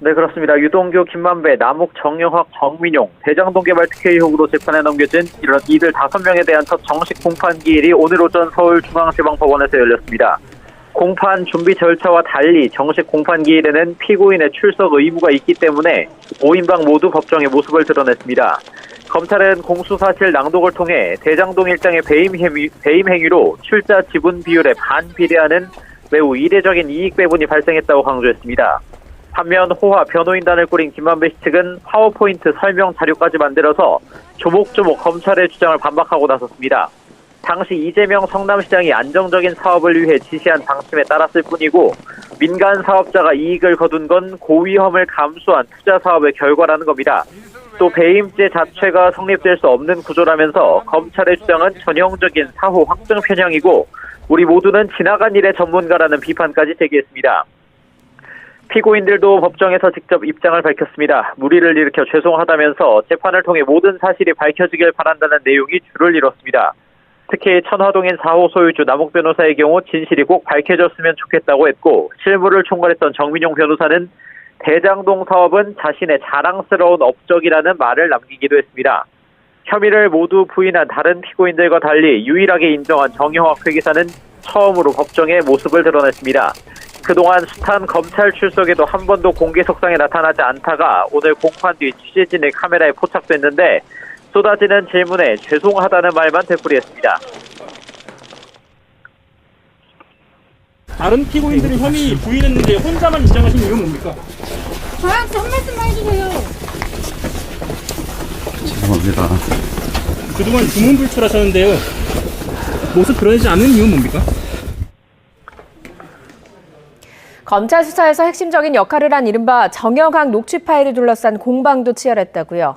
네, 그렇습니다. 유동규, 김만배, 남욱, 정영학, 정민용, 대장동 개발 특혜 의혹으로 재판에 넘겨진 이런 이들 5명에 대한 첫 정식 공판 기일이 오늘 오전 서울중앙지방법원에서 열렸습니다. 공판 준비 절차와 달리 정식 공판 기일에는 피고인의 출석 의무가 있기 때문에 5인방 모두 법정에 모습을 드러냈습니다. 검찰은 공수사실 낭독을 통해 대장동 일당의 배임 행위로 출자 지분 비율에 반비례하는 매우 이례적인 이익 배분이 발생했다고 강조했습니다. 반면 호화 변호인단을 꾸린 김만배 씨 측은 파워포인트 설명 자료까지 만들어서 조목조목 검찰의 주장을 반박하고 나섰습니다. 당시 이재명 성남시장이 안정적인 사업을 위해 지시한 방침에 따랐을 뿐이고 민간 사업자가 이익을 거둔 건 고위험을 감수한 투자 사업의 결과라는 겁니다. 또 배임죄 자체가 성립될 수 없는 구조라면서 검찰의 주장은 전형적인 사후 확증 편향이고 우리 모두는 지나간 일의 전문가라는 비판까지 제기했습니다. 피고인들도 법정에서 직접 입장을 밝혔습니다. 무리를 일으켜 죄송하다면서 재판을 통해 모든 사실이 밝혀지길 바란다는 내용이 줄을 이뤘습니다. 특히 천화동인 4호 소유주 남욱 변호사의 경우 진실이 꼭 밝혀졌으면 좋겠다고 했고 실무를 총괄했던 정민용 변호사는 대장동 사업은 자신의 자랑스러운 업적이라는 말을 남기기도 했습니다. 혐의를 모두 부인한 다른 피고인들과 달리 유일하게 인정한 정영학 회계사는 처음으로 법정에 모습을 드러냈습니다. 그동안 숱한 검찰 출석에도 한 번도 공개석상에 나타나지 않다가 오늘 공판 뒤 취재진의 카메라에 포착됐는데 쏟아지는 질문에 죄송하다는 말만 되풀이했습니다. 다른 피고인들은 혐의 부인했는데 혼자만 인정하신 이유는 뭡니까? 저한테 한 말씀만 해주세요. 죄송합니다. 그동안 두문불출하셨는데요. 모습 드러내지 않는 이유는 뭡니까? 검찰 수사에서 핵심적인 역할을 한 이른바 정영학 녹취 파일을 둘러싼 공방도 치열했다고요.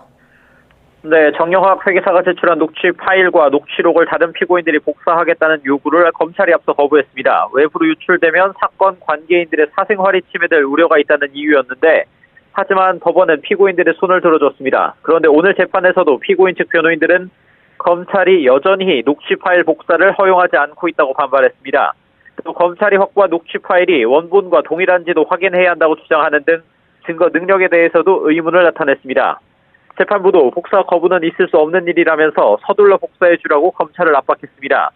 네, 정영학 회계사가 제출한 녹취 파일과 녹취록을 다른 피고인들이 복사하겠다는 요구를 검찰이 앞서 거부했습니다. 외부로 유출되면 사건 관계인들의 사생활이 침해될 우려가 있다는 이유였는데 하지만 법원은 피고인들의 손을 들어줬습니다. 그런데 오늘 재판에서도 피고인 측 변호인들은 검찰이 여전히 녹취 파일 복사를 허용하지 않고 있다고 반발했습니다. 또 검찰이 확보한 녹취 파일이 원본과 동일한지도 확인해야 한다고 주장하는 등 증거 능력에 대해서도 의문을 나타냈습니다. 재판부도 복사 거부는 있을 수 없는 일이라면서 서둘러 복사해 주라고 검찰을 압박했습니다.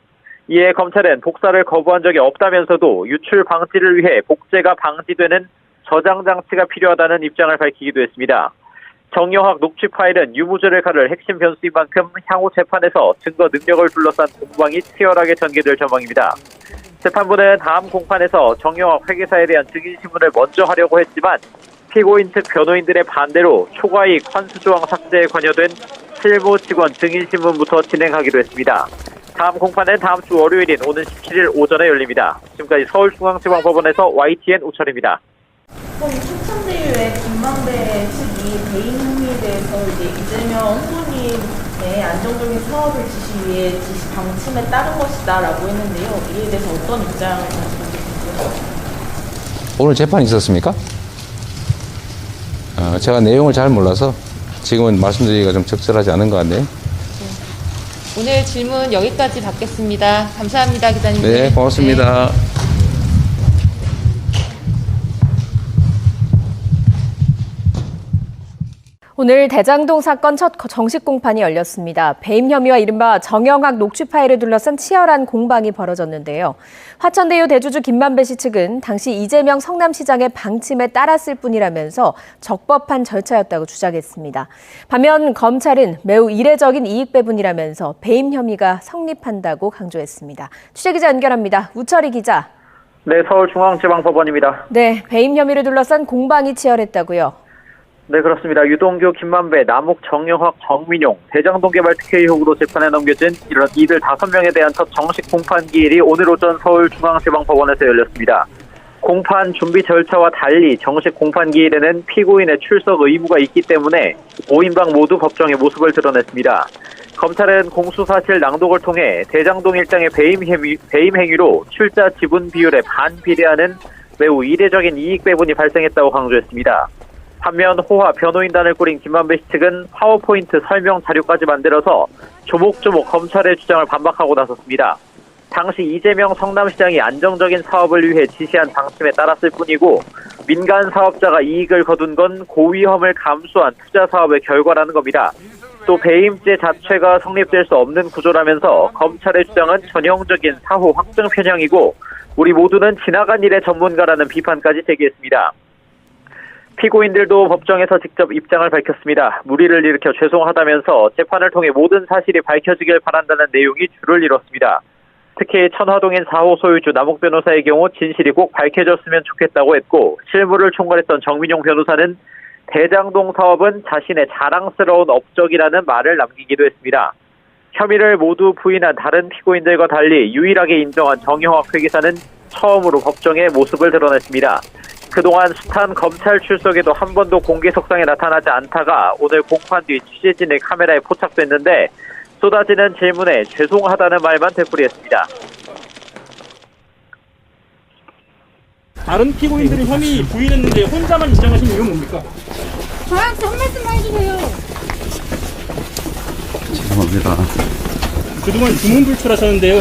이에 검찰은 복사를 거부한 적이 없다면서도 유출 방지를 위해 복제가 방지되는 저장 장치가 필요하다는 입장을 밝히기도 했습니다. 정영학 녹취 파일은 유무죄를 가를 핵심 변수인 만큼 향후 재판에서 증거 능력을 둘러싼 공방이 치열하게 전개될 전망입니다. 재판부는 다음 공판에서 정영학 회계사에 대한 증인신문을 먼저 하려고 했지만 피고인 측 변호인들의 반대로 초과이익 환수조항 삭제에 관여된 실무 직원 증인신문부터 진행하기로 했습니다. 다음 공판은 다음 주 월요일인 오는 17일 오전에 열립니다. 지금까지 서울중앙지방법원에서 YTN 우철입니다. 그럼 춘천대유의 김만배 측이 배임 혐의에 대해서 이재명 후보님의 안정적인 사업을 지시 위해 지시 방침에 따른 것이다라고 했는데요. 이에 대해서 어떤 입장을 가지고 계십니까? 오늘 재판이 있었습니까? 제가 내용을 잘 몰라서 지금은 말씀드리기가 좀 적절하지 않은 것 같네요. 오늘 질문 여기까지 받겠습니다. 감사합니다, 기자님. 네, 고맙습니다. 네. 오늘 대장동 사건 첫 정식 공판이 열렸습니다. 배임 혐의와 이른바 정영학 녹취 파일을 둘러싼 치열한 공방이 벌어졌는데요. 화천대유 대주주 김만배 씨 측은 당시 이재명 성남시장의 방침에 따랐을 뿐이라면서 적법한 절차였다고 주장했습니다. 반면 검찰은 매우 이례적인 이익 배분이라면서 배임 혐의가 성립한다고 강조했습니다. 취재기자 연결합니다. 우철이 기자. 네, 서울중앙지방법원입니다. 네, 배임 혐의를 둘러싼 공방이 치열했다고요. 네, 그렇습니다. 유동규, 김만배, 남욱, 정영학, 정민용, 대장동 개발 특혜 의혹으로 재판에 넘겨진 이들 5명에 대한 첫 정식 공판 기일이 오늘 오전 서울중앙지방법원에서 열렸습니다. 공판 준비 절차와 달리 정식 공판 기일에는 피고인의 출석 의무가 있기 때문에 5인방 모두 법정에 모습을 드러냈습니다. 검찰은 공수사실 낭독을 통해 대장동 일당의 배임 행위로 출자 지분 비율에 반비례하는 매우 이례적인 이익 배분이 발생했다고 강조했습니다. 반면 호화 변호인단을 꾸린 김만배 씨 측은 파워포인트 설명 자료까지 만들어서 조목조목 검찰의 주장을 반박하고 나섰습니다. 당시 이재명 성남시장이 안정적인 사업을 위해 지시한 방침에 따랐을 뿐이고 민간 사업자가 이익을 거둔 건 고위험을 감수한 투자 사업의 결과라는 겁니다. 또 배임죄 자체가 성립될 수 없는 구조라면서 검찰의 주장은 전형적인 사후 확증 편향이고 우리 모두는 지나간 일의 전문가라는 비판까지 제기했습니다. 피고인들도 법정에서 직접 입장을 밝혔습니다. 무리를 일으켜 죄송하다면서 재판을 통해 모든 사실이 밝혀지길 바란다는 내용이 줄을 이뤘습니다. 특히 천화동인 4호 소유주 남욱 변호사의 경우 진실이 꼭 밝혀졌으면 좋겠다고 했고, 실무를 총괄했던 정민용 변호사는 대장동 사업은 자신의 자랑스러운 업적이라는 말을 남기기도 했습니다. 혐의를 모두 부인한 다른 피고인들과 달리 유일하게 인정한 정영학 회계사는 처음으로 법정에 모습을 드러냈습니다. 그동안 숱한 검찰 출석에도 한 번도 공개석상에 나타나지 않다가 오늘 공판 뒤 취재진의 카메라에 포착됐는데 쏟아지는 질문에 죄송하다는 말만 되풀이했습니다. 다른 피고인들은 혐의 부인했는데 혼자만 인정하신 이유는 뭡니까? 저한테 한 말씀만 해주세요. 죄송합니다. 그동안 두문불출하셨는데요.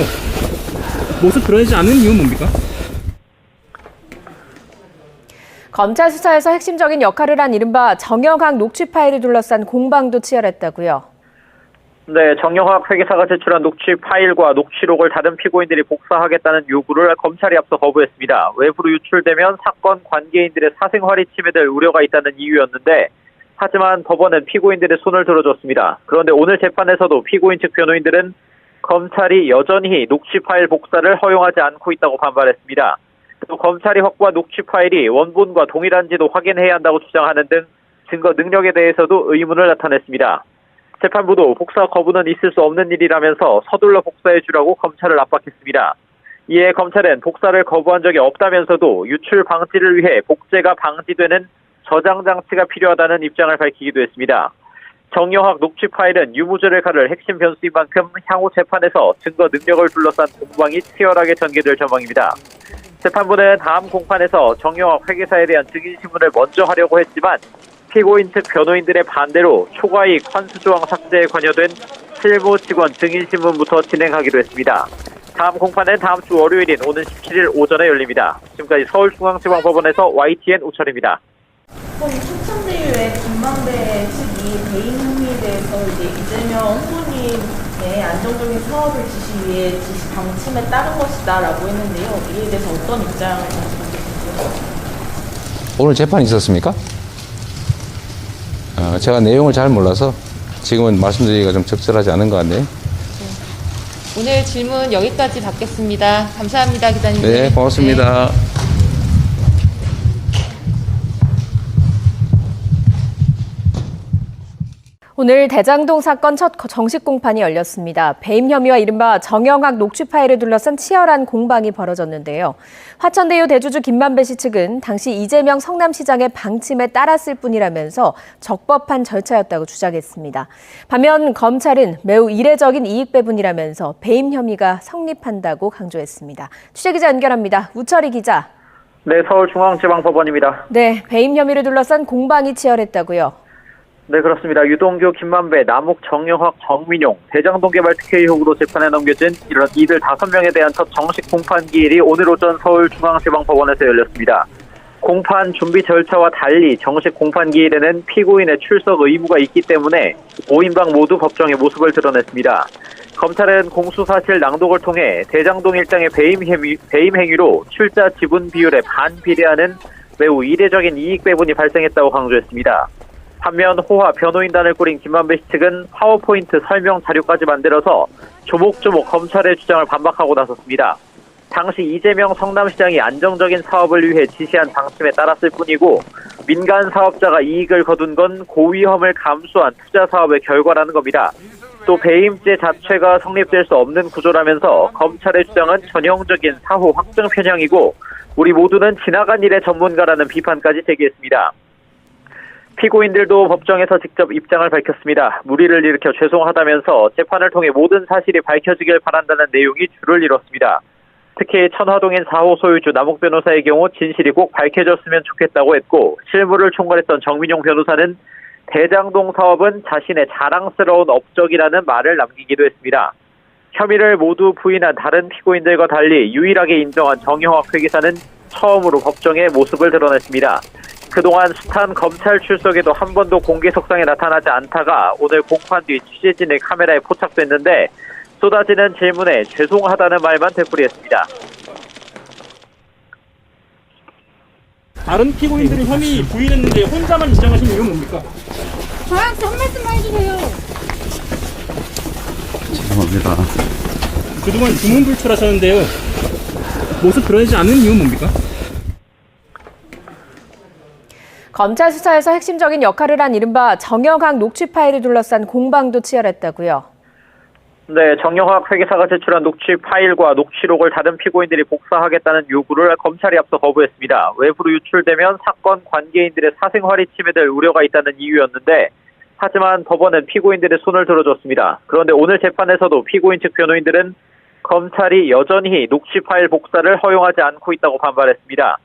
모습 드러내지 않은 이유는 뭡니까? 검찰 수사에서 핵심적인 역할을 한 이른바 정영학 녹취 파일을 둘러싼 공방도 치열했다고요. 네, 정영학 회계사가 제출한 녹취 파일과 녹취록을 다른 피고인들이 복사하겠다는 요구를 검찰이 앞서 거부했습니다. 외부로 유출되면 사건 관계인들의 사생활이 침해될 우려가 있다는 이유였는데, 하지만 법원은 피고인들의 손을 들어줬습니다. 그런데 오늘 재판에서도 피고인 측 변호인들은 검찰이 여전히 녹취 파일 복사를 허용하지 않고 있다고 반발했습니다. 또 검찰이 확보한 녹취 파일이 원본과 동일한지도 확인해야 한다고 주장하는 등 증거 능력에 대해서도 의문을 나타냈습니다. 재판부도 복사 거부는 있을 수 없는 일이라면서 서둘러 복사해 주라고 검찰을 압박했습니다. 이에 검찰은 복사를 거부한 적이 없다면서도 유출 방지를 위해 복제가 방지되는 저장 장치가 필요하다는 입장을 밝히기도 했습니다. 정영학 녹취 파일은 유무죄를 가를 핵심 변수인 만큼 향후 재판에서 증거 능력을 둘러싼 공방이 치열하게 전개될 전망입니다. 재판부는 다음 공판에서 정영학 회계사에 대한 증인신문을 먼저 하려고 했지만 피고인 측 변호인들의 반대로 초과이익 환수조항 삭제에 관여된 실무 직원 증인신문부터 진행하기로 했습니다. 다음 공판은 다음 주 월요일인 오는 17일 오전에 열립니다. 지금까지 서울중앙지방법원에서 YTN 우철입니다. 그럼 춘천대유의 김만배 측이 배임 혐의에 대해서 이재명 후보님의 안정적인 사업을 지시 위해 지시 방침에 따른 것이다라고 했는데요. 이에 대해서 어떤 입장을 가지고 계신지요? 오늘 재판이 있었습니까? 제가 내용을 잘 몰라서 지금은 말씀드리기가 좀 적절하지 않은 것 같네요. 오늘 질문 여기까지 받겠습니다. 감사합니다, 기자님. 네, 고맙습니다. 오늘 대장동 사건 첫 정식 공판이 열렸습니다. 배임 혐의와 이른바 정영학 녹취 파일을 둘러싼 치열한 공방이 벌어졌는데요. 화천대유 대주주 김만배 씨 측은 당시 이재명 성남시장의 방침에 따랐을 뿐이라면서 적법한 절차였다고 주장했습니다. 반면 검찰은 매우 이례적인 이익 배분이라면서 배임 혐의가 성립한다고 강조했습니다. 취재기자 연결합니다. 우철이 기자. 네, 서울중앙지방법원입니다. 네, 배임 혐의를 둘러싼 공방이 치열했다고요. 네, 그렇습니다. 유동규, 김만배, 남욱, 정영학, 정민용, 대장동 개발 특혜 의혹으로 재판에 넘겨진 이런 이들 5명에 대한 첫 정식 공판 기일이 오늘 오전 서울중앙지방법원에서 열렸습니다. 공판 준비 절차와 달리 정식 공판 기일에는 피고인의 출석 의무가 있기 때문에 5인방 모두 법정에 모습을 드러냈습니다. 검찰은 공수사실 낭독을 통해 대장동 일당의 배임 행위로 출자 지분 비율에 반비례하는 매우 이례적인 이익 배분이 발생했다고 강조했습니다. 반면 호화 변호인단을 꾸린 김만배 씨 측은 파워포인트 설명 자료까지 만들어서 조목조목 검찰의 주장을 반박하고 나섰습니다. 당시 이재명 성남시장이 안정적인 사업을 위해 지시한 방침에 따랐을 뿐이고 민간 사업자가 이익을 거둔 건 고위험을 감수한 투자 사업의 결과라는 겁니다. 또 배임죄 자체가 성립될 수 없는 구조라면서 검찰의 주장은 전형적인 사후 확증 편향이고 우리 모두는 지나간 일의 전문가라는 비판까지 제기했습니다. 피고인들도 법정에서 직접 입장을 밝혔습니다. 무리를 일으켜 죄송하다면서 재판을 통해 모든 사실이 밝혀지길 바란다는 내용이 줄을 이뤘습니다. 특히 천화동인 4호 소유주 남욱 변호사의 경우 진실이 꼭 밝혀졌으면 좋겠다고 했고, 실무를 총괄했던 정민용 변호사는 대장동 사업은 자신의 자랑스러운 업적이라는 말을 남기기도 했습니다. 혐의를 모두 부인한 다른 피고인들과 달리 유일하게 인정한 정영학 회계사는 처음으로 법정에 모습을 드러냈습니다. 그동안 숱한 검찰 출석에도 한 번도 공개석상에 나타나지 않다가 오늘 공판 뒤 취재진의 카메라에 포착됐는데 쏟아지는 질문에 죄송하다는 말만 되풀이했습니다. 다른 피고인들은 혐의 부인했는데 혼자만 인정하신 이유는 뭡니까? 저한테 한 말씀만 해주세요. 죄송합니다. 그동안 두문불출하셨는데요. 모습 드러내지 않은 이유는 뭡니까? 검찰 수사에서 핵심적인 역할을 한 이른바 정영학 녹취 파일을 둘러싼 공방도 치열했다고요. 네, 정영학 회계사가 제출한 녹취 파일과 녹취록을 다른 피고인들이 복사하겠다는 요구를 검찰이 앞서 거부했습니다. 외부로 유출되면 사건 관계인들의 사생활이 침해될 우려가 있다는 이유였는데, 하지만 법원은 피고인들의 손을 들어줬습니다. 그런데 오늘 재판에서도 피고인 측 변호인들은 검찰이 여전히 녹취 파일 복사를 허용하지 않고 있다고 반발했습니다.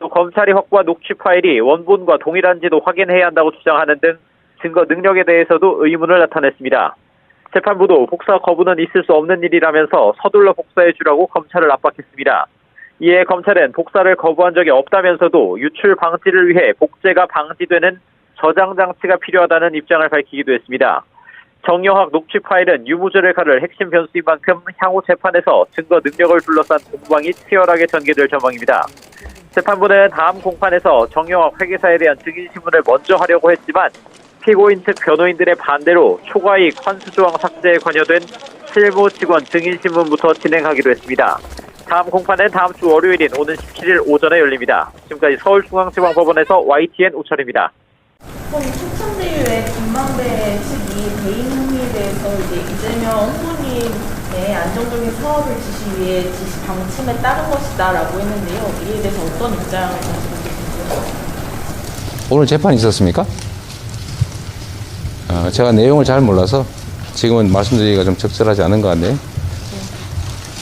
또 검찰이 확보한 녹취 파일이 원본과 동일한지도 확인해야 한다고 주장하는 등 증거 능력에 대해서도 의문을 나타냈습니다. 재판부도 복사 거부는 있을 수 없는 일이라면서 서둘러 복사해 주라고 검찰을 압박했습니다. 이에 검찰은 복사를 거부한 적이 없다면서도 유출 방지를 위해 복제가 방지되는 저장 장치가 필요하다는 입장을 밝히기도 했습니다. 정영학 녹취 파일은 유무죄를 가를 핵심 변수인 만큼 향후 재판에서 증거 능력을 둘러싼 공방이 치열하게 전개될 전망입니다. 재판부는 다음 공판에서 정영학 회계사에 대한 증인신문을 먼저 하려고 했지만 피고인 측 변호인들의 반대로 초과이익 환수조항 삭제에 관여된 실무 직원 증인신문부터 진행하기로 했습니다. 다음 공판은 다음 주 월요일인 오는 17일 오전에 열립니다. 지금까지 서울중앙지방법원에서 YTN 우철입니다. 그럼 초천대유의 김만배 측이 배임 혐의에 대해서 이재명 후보님의 안정적인 사업을 지시 위해 지시 방침에 따른 것이다라고 했는데요. 이에 대해서 어떤 입장을 가지고 계신지요? 오늘 재판이 있었습니까? 제가 내용을 잘 몰라서 지금은 말씀드리기가 좀 적절하지 않은 것 같네요.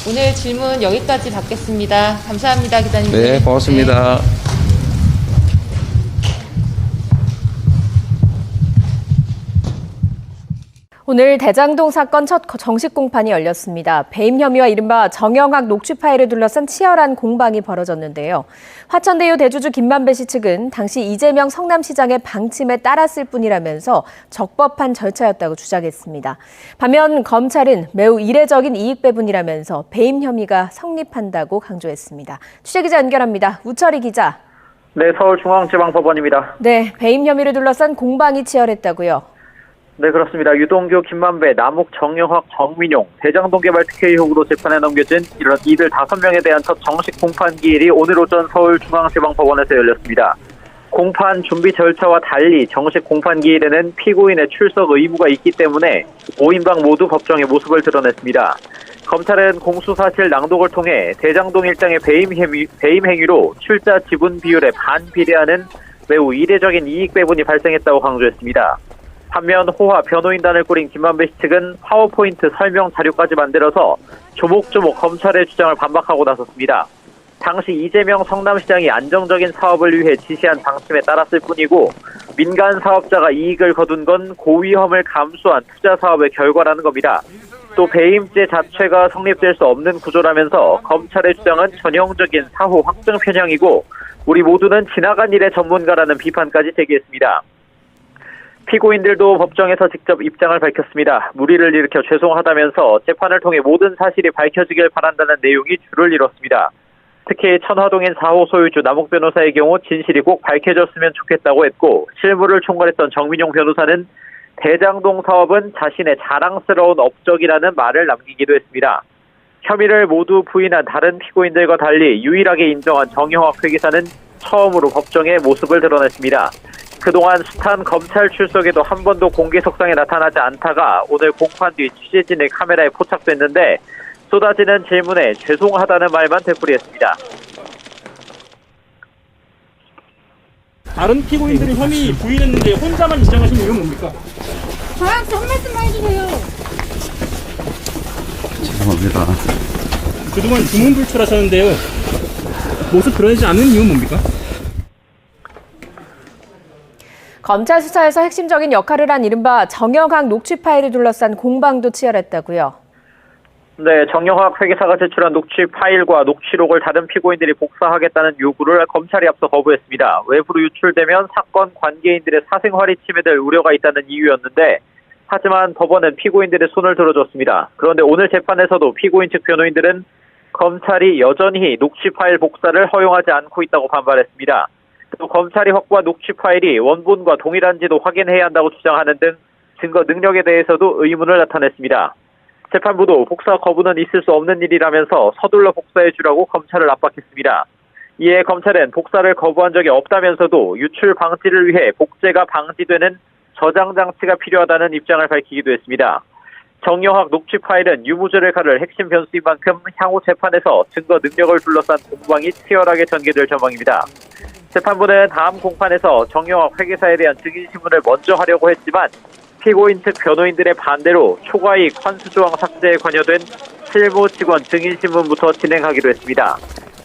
오늘 질문 여기까지 받겠습니다. 감사합니다, 기자님. 네, 고맙습니다. 오늘 대장동 사건 첫 정식 공판이 열렸습니다. 배임 혐의와 이른바 정영학 녹취 파일을 둘러싼 치열한 공방이 벌어졌는데요. 화천대유 대주주 김만배 씨 측은 당시 이재명 성남시장의 방침에 따랐을 뿐이라면서 적법한 절차였다고 주장했습니다. 반면 검찰은 매우 이례적인 이익 배분이라면서 배임 혐의가 성립한다고 강조했습니다. 취재기자 연결합니다. 우철이 기자. 네, 서울중앙지방법원입니다. 네, 배임 혐의를 둘러싼 공방이 치열했다고요. 네, 그렇습니다. 유동규, 김만배, 남욱, 정영학, 정민용, 대장동 개발 특혜 의혹으로 재판에 넘겨진 이런 이들 5명에 대한 첫 정식 공판 기일이 오늘 오전 서울중앙지방법원에서 열렸습니다. 공판 준비 절차와 달리 정식 공판 기일에는 피고인의 출석 의무가 있기 때문에 5인방 모두 법정에 모습을 드러냈습니다. 검찰은 공수사실 낭독을 통해 대장동 일당의 배임 행위로 출자 지분 비율에 반비례하는 매우 이례적인 이익 배분이 발생했다고 강조했습니다. 반면 호화 변호인단을 꾸린 김만배 씨 측은 파워포인트 설명 자료까지 만들어서 조목조목 검찰의 주장을 반박하고 나섰습니다. 당시 이재명 성남시장이 안정적인 사업을 위해 지시한 방침에 따랐을 뿐이고 민간 사업자가 이익을 거둔 건 고위험을 감수한 투자 사업의 결과라는 겁니다. 또 배임죄 자체가 성립될 수 없는 구조라면서 검찰의 주장은 전형적인 사후 확증 편향이고 우리 모두는 지나간 일의 전문가라는 비판까지 제기했습니다. 피고인들도 법정에서 직접 입장을 밝혔습니다. 무리를 일으켜 죄송하다면서 재판을 통해 모든 사실이 밝혀지길 바란다는 내용이 줄을 이뤘습니다. 특히 천화동인 4호 소유주 남욱 변호사의 경우 진실이 꼭 밝혀졌으면 좋겠다고 했고 실무를 총괄했던 정민용 변호사는 대장동 사업은 자신의 자랑스러운 업적이라는 말을 남기기도 했습니다. 혐의를 모두 부인한 다른 피고인들과 달리 유일하게 인정한 정영학 회계사는 처음으로 법정에 모습을 드러냈습니다. 그동안 숱한 검찰 출석에도 한 번도 공개석상에 나타나지 않다가 오늘 공판 뒤 취재진의 카메라에 포착됐는데 쏟아지는 질문에 죄송하다는 말만 되풀이했습니다. 다른 피고인들은 혐의 부인했는데 혼자만 인정하신 이유는 뭡니까? 저한테 한 말씀만 해주세요. 죄송합니다. 그동안 두문불출하셨는데요. 모습 드러내지 않은 이유는 뭡니까? 검찰 수사에서 핵심적인 역할을 한 이른바 정영학 녹취 파일을 둘러싼 공방도 치열했다고요. 네, 정영학 회계사가 제출한 녹취 파일과 녹취록을 다른 피고인들이 복사하겠다는 요구를 검찰이 앞서 거부했습니다. 외부로 유출되면 사건 관계인들의 사생활이 침해될 우려가 있다는 이유였는데 하지만 법원은 피고인들의 손을 들어줬습니다. 그런데 오늘 재판에서도 피고인 측 변호인들은 검찰이 여전히 녹취 파일 복사를 허용하지 않고 있다고 반발했습니다. 또 검찰이 확보한 녹취 파일이 원본과 동일한지도 확인해야 한다고 주장하는 등 증거 능력에 대해서도 의문을 나타냈습니다. 재판부도 복사 거부는 있을 수 없는 일이라면서 서둘러 복사해 주라고 검찰을 압박했습니다. 이에 검찰은 복사를 거부한 적이 없다면서도 유출 방지를 위해 복제가 방지되는 저장 장치가 필요하다는 입장을 밝히기도 했습니다. 정영학 녹취 파일은 유무죄를 가를 핵심 변수인 만큼 향후 재판에서 증거 능력을 둘러싼 공방이 치열하게 전개될 전망입니다. 재판부는 다음 공판에서 정영학 회계사에 대한 증인신문을 먼저 하려고 했지만 피고인 측 변호인들의 반대로 초과이익 환수 조항 삭제에 관여된 실무 직원 증인신문부터 진행하기로 했습니다.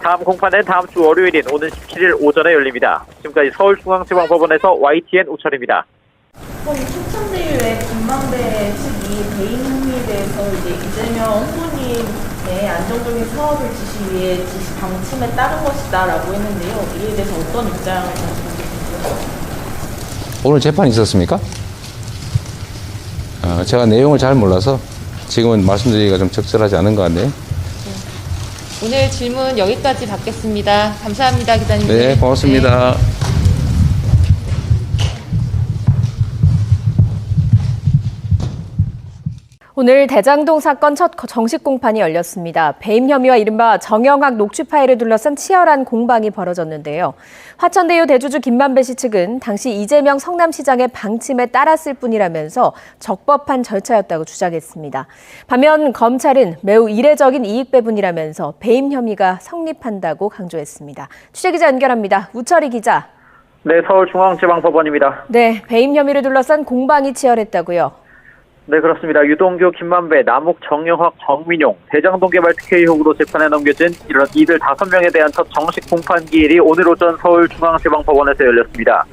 다음 공판은 다음 주 월요일인 오는 17일 오전에 열립니다. 지금까지 서울중앙지방법원에서 YTN 우철입니다. 그럼 춘천대유의 김만배 측이 배임 혐의에 대해서 이제 이재명 후보님의 안정적인 사업을 지시 위해 지시 방침에 따른 것이다라고 했는데요. 이에 대해서 어떤 입장을 가지고 계신가요? 오늘 재판이 있었습니까? 제가 내용을 잘 몰라서 지금은 말씀드리기가 좀 적절하지 않은 것 같네요. 오늘 질문 여기까지 받겠습니다. 감사합니다, 기자님. 네, 고맙습니다. 오늘 대장동 사건 첫 정식 공판이 열렸습니다. 배임 혐의와 이른바 정영학 녹취 파일을 둘러싼 치열한 공방이 벌어졌는데요. 화천대유 대주주 김만배 씨 측은 당시 이재명 성남시장의 방침에 따랐을 뿐이라면서 적법한 절차였다고 주장했습니다. 반면 검찰은 매우 이례적인 이익 배분이라면서 배임 혐의가 성립한다고 강조했습니다. 취재기자 연결합니다. 우철이 기자. 네, 서울중앙지방법원입니다. 네, 배임 혐의를 둘러싼 공방이 치열했다고요. 네, 그렇습니다. 유동규, 김만배, 남욱, 정영학, 정민용, 대장동 개발 특혜 의혹으로 재판에 넘겨진 이런 이들 5명에 대한 첫 정식 공판 기일이 오늘 오전 서울중앙지방법원에서 열렸습니다.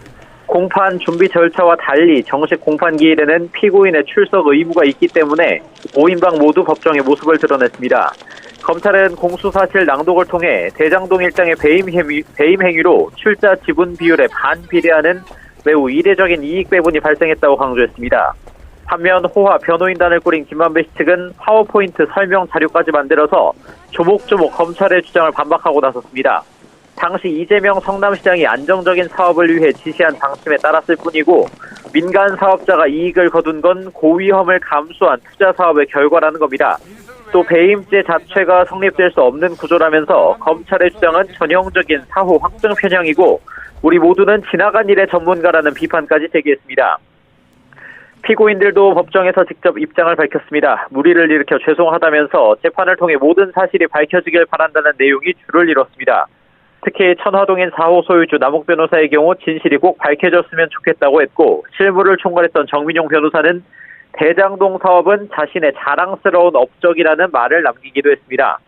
공판 준비 절차와 달리 정식 공판 기일에는 피고인의 출석 의무가 있기 때문에 5인방 모두 법정에 모습을 드러냈습니다. 검찰은 공수사실 낭독을 통해 대장동 일당의 배임 행위로 출자 지분 비율에 반비례하는 매우 이례적인 이익 배분이 발생했다고 강조했습니다. 반면 호화 변호인단을 꾸린 김만배 씨 측은 파워포인트 설명 자료까지 만들어서 조목조목 검찰의 주장을 반박하고 나섰습니다. 당시 이재명 성남시장이 안정적인 사업을 위해 지시한 방침에 따랐을 뿐이고 민간 사업자가 이익을 거둔 건 고위험을 감수한 투자 사업의 결과라는 겁니다. 또 배임죄 자체가 성립될 수 없는 구조라면서 검찰의 주장은 전형적인 사후 확증 편향이고 우리 모두는 지나간 일의 전문가라는 비판까지 제기했습니다. 피고인들도 법정에서 직접 입장을 밝혔습니다. 무리를 일으켜 죄송하다면서 재판을 통해 모든 사실이 밝혀지길 바란다는 내용이 줄을 이뤘습니다. 특히 천화동인 4호 소유주 남욱 변호사의 경우 진실이 꼭 밝혀졌으면 좋겠다고 했고 실무를 총괄했던 정민용 변호사는 대장동 사업은 자신의 자랑스러운 업적이라는 말을 남기기도 했습니다.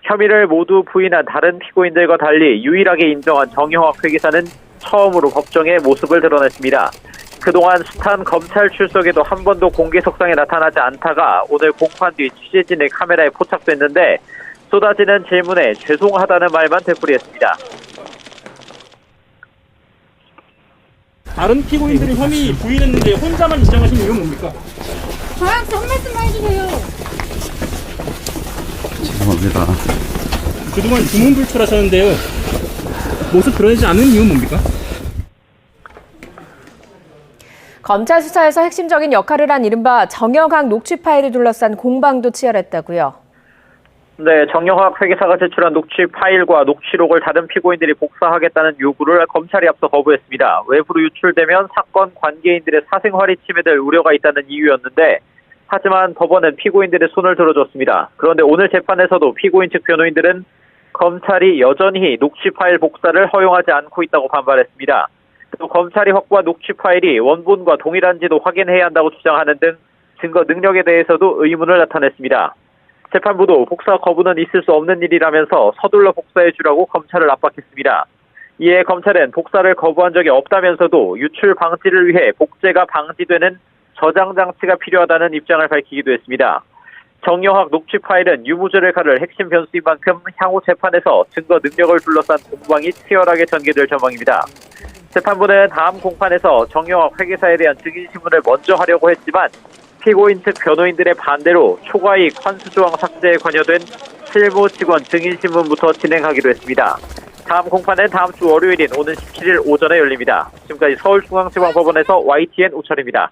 혐의를 모두 부인한 다른 피고인들과 달리 유일하게 인정한 정영학 회계사는 처음으로 법정에 모습을 드러냈습니다. 그동안 숱한 검찰 출석에도 한 번도 공개석상에 나타나지 않다가 오늘 공판 뒤 취재진의 카메라에 포착됐는데 쏟아지는 질문에 죄송하다는 말만 되풀이했습니다. 다른 피고인들은 혐의 부인했는데 혼자만 인정하신 이유는 뭡니까? 저한테 한 말씀만 해주세요. 죄송합니다. 그동안 두문불출하셨는데요. 모습 드러내지 않은 이유는 뭡니까? 검찰 수사에서 핵심적인 역할을 한 이른바 정영학 녹취 파일을 둘러싼 공방도 치열했다고요. 네, 정영학 회계사가 제출한 녹취 파일과 녹취록을 다른 피고인들이 복사하겠다는 요구를 검찰이 앞서 거부했습니다. 외부로 유출되면 사건 관계인들의 사생활이 침해될 우려가 있다는 이유였는데 하지만 법원은 피고인들의 손을 들어줬습니다. 그런데 오늘 재판에서도 피고인 측 변호인들은 검찰이 여전히 녹취 파일 복사를 허용하지 않고 있다고 반발했습니다. 또 검찰이 확보한 녹취 파일이 원본과 동일한지도 확인해야 한다고 주장하는 등 증거 능력에 대해서도 의문을 나타냈습니다. 재판부도 복사 거부는 있을 수 없는 일이라면서 서둘러 복사해 주라고 검찰을 압박했습니다. 이에 검찰은 복사를 거부한 적이 없다면서도 유출 방지를 위해 복제가 방지되는 저장 장치가 필요하다는 입장을 밝히기도 했습니다. 정영학 녹취 파일은 유무죄를 가를 핵심 변수인 만큼 향후 재판에서 증거 능력을 둘러싼 공방이 치열하게 전개될 전망입니다. 재판부는 다음 공판에서 정영학 회계사에 대한 증인신문을 먼저 하려고 했지만 피고인 측 변호인들의 반대로 초과이익 환수 조항 삭제에 관여된 실무 직원 증인신문부터 진행하기로 했습니다. 다음 공판은 다음 주 월요일인 오는 17일 오전에 열립니다. 지금까지 서울중앙지방법원에서 YTN 우철입니다.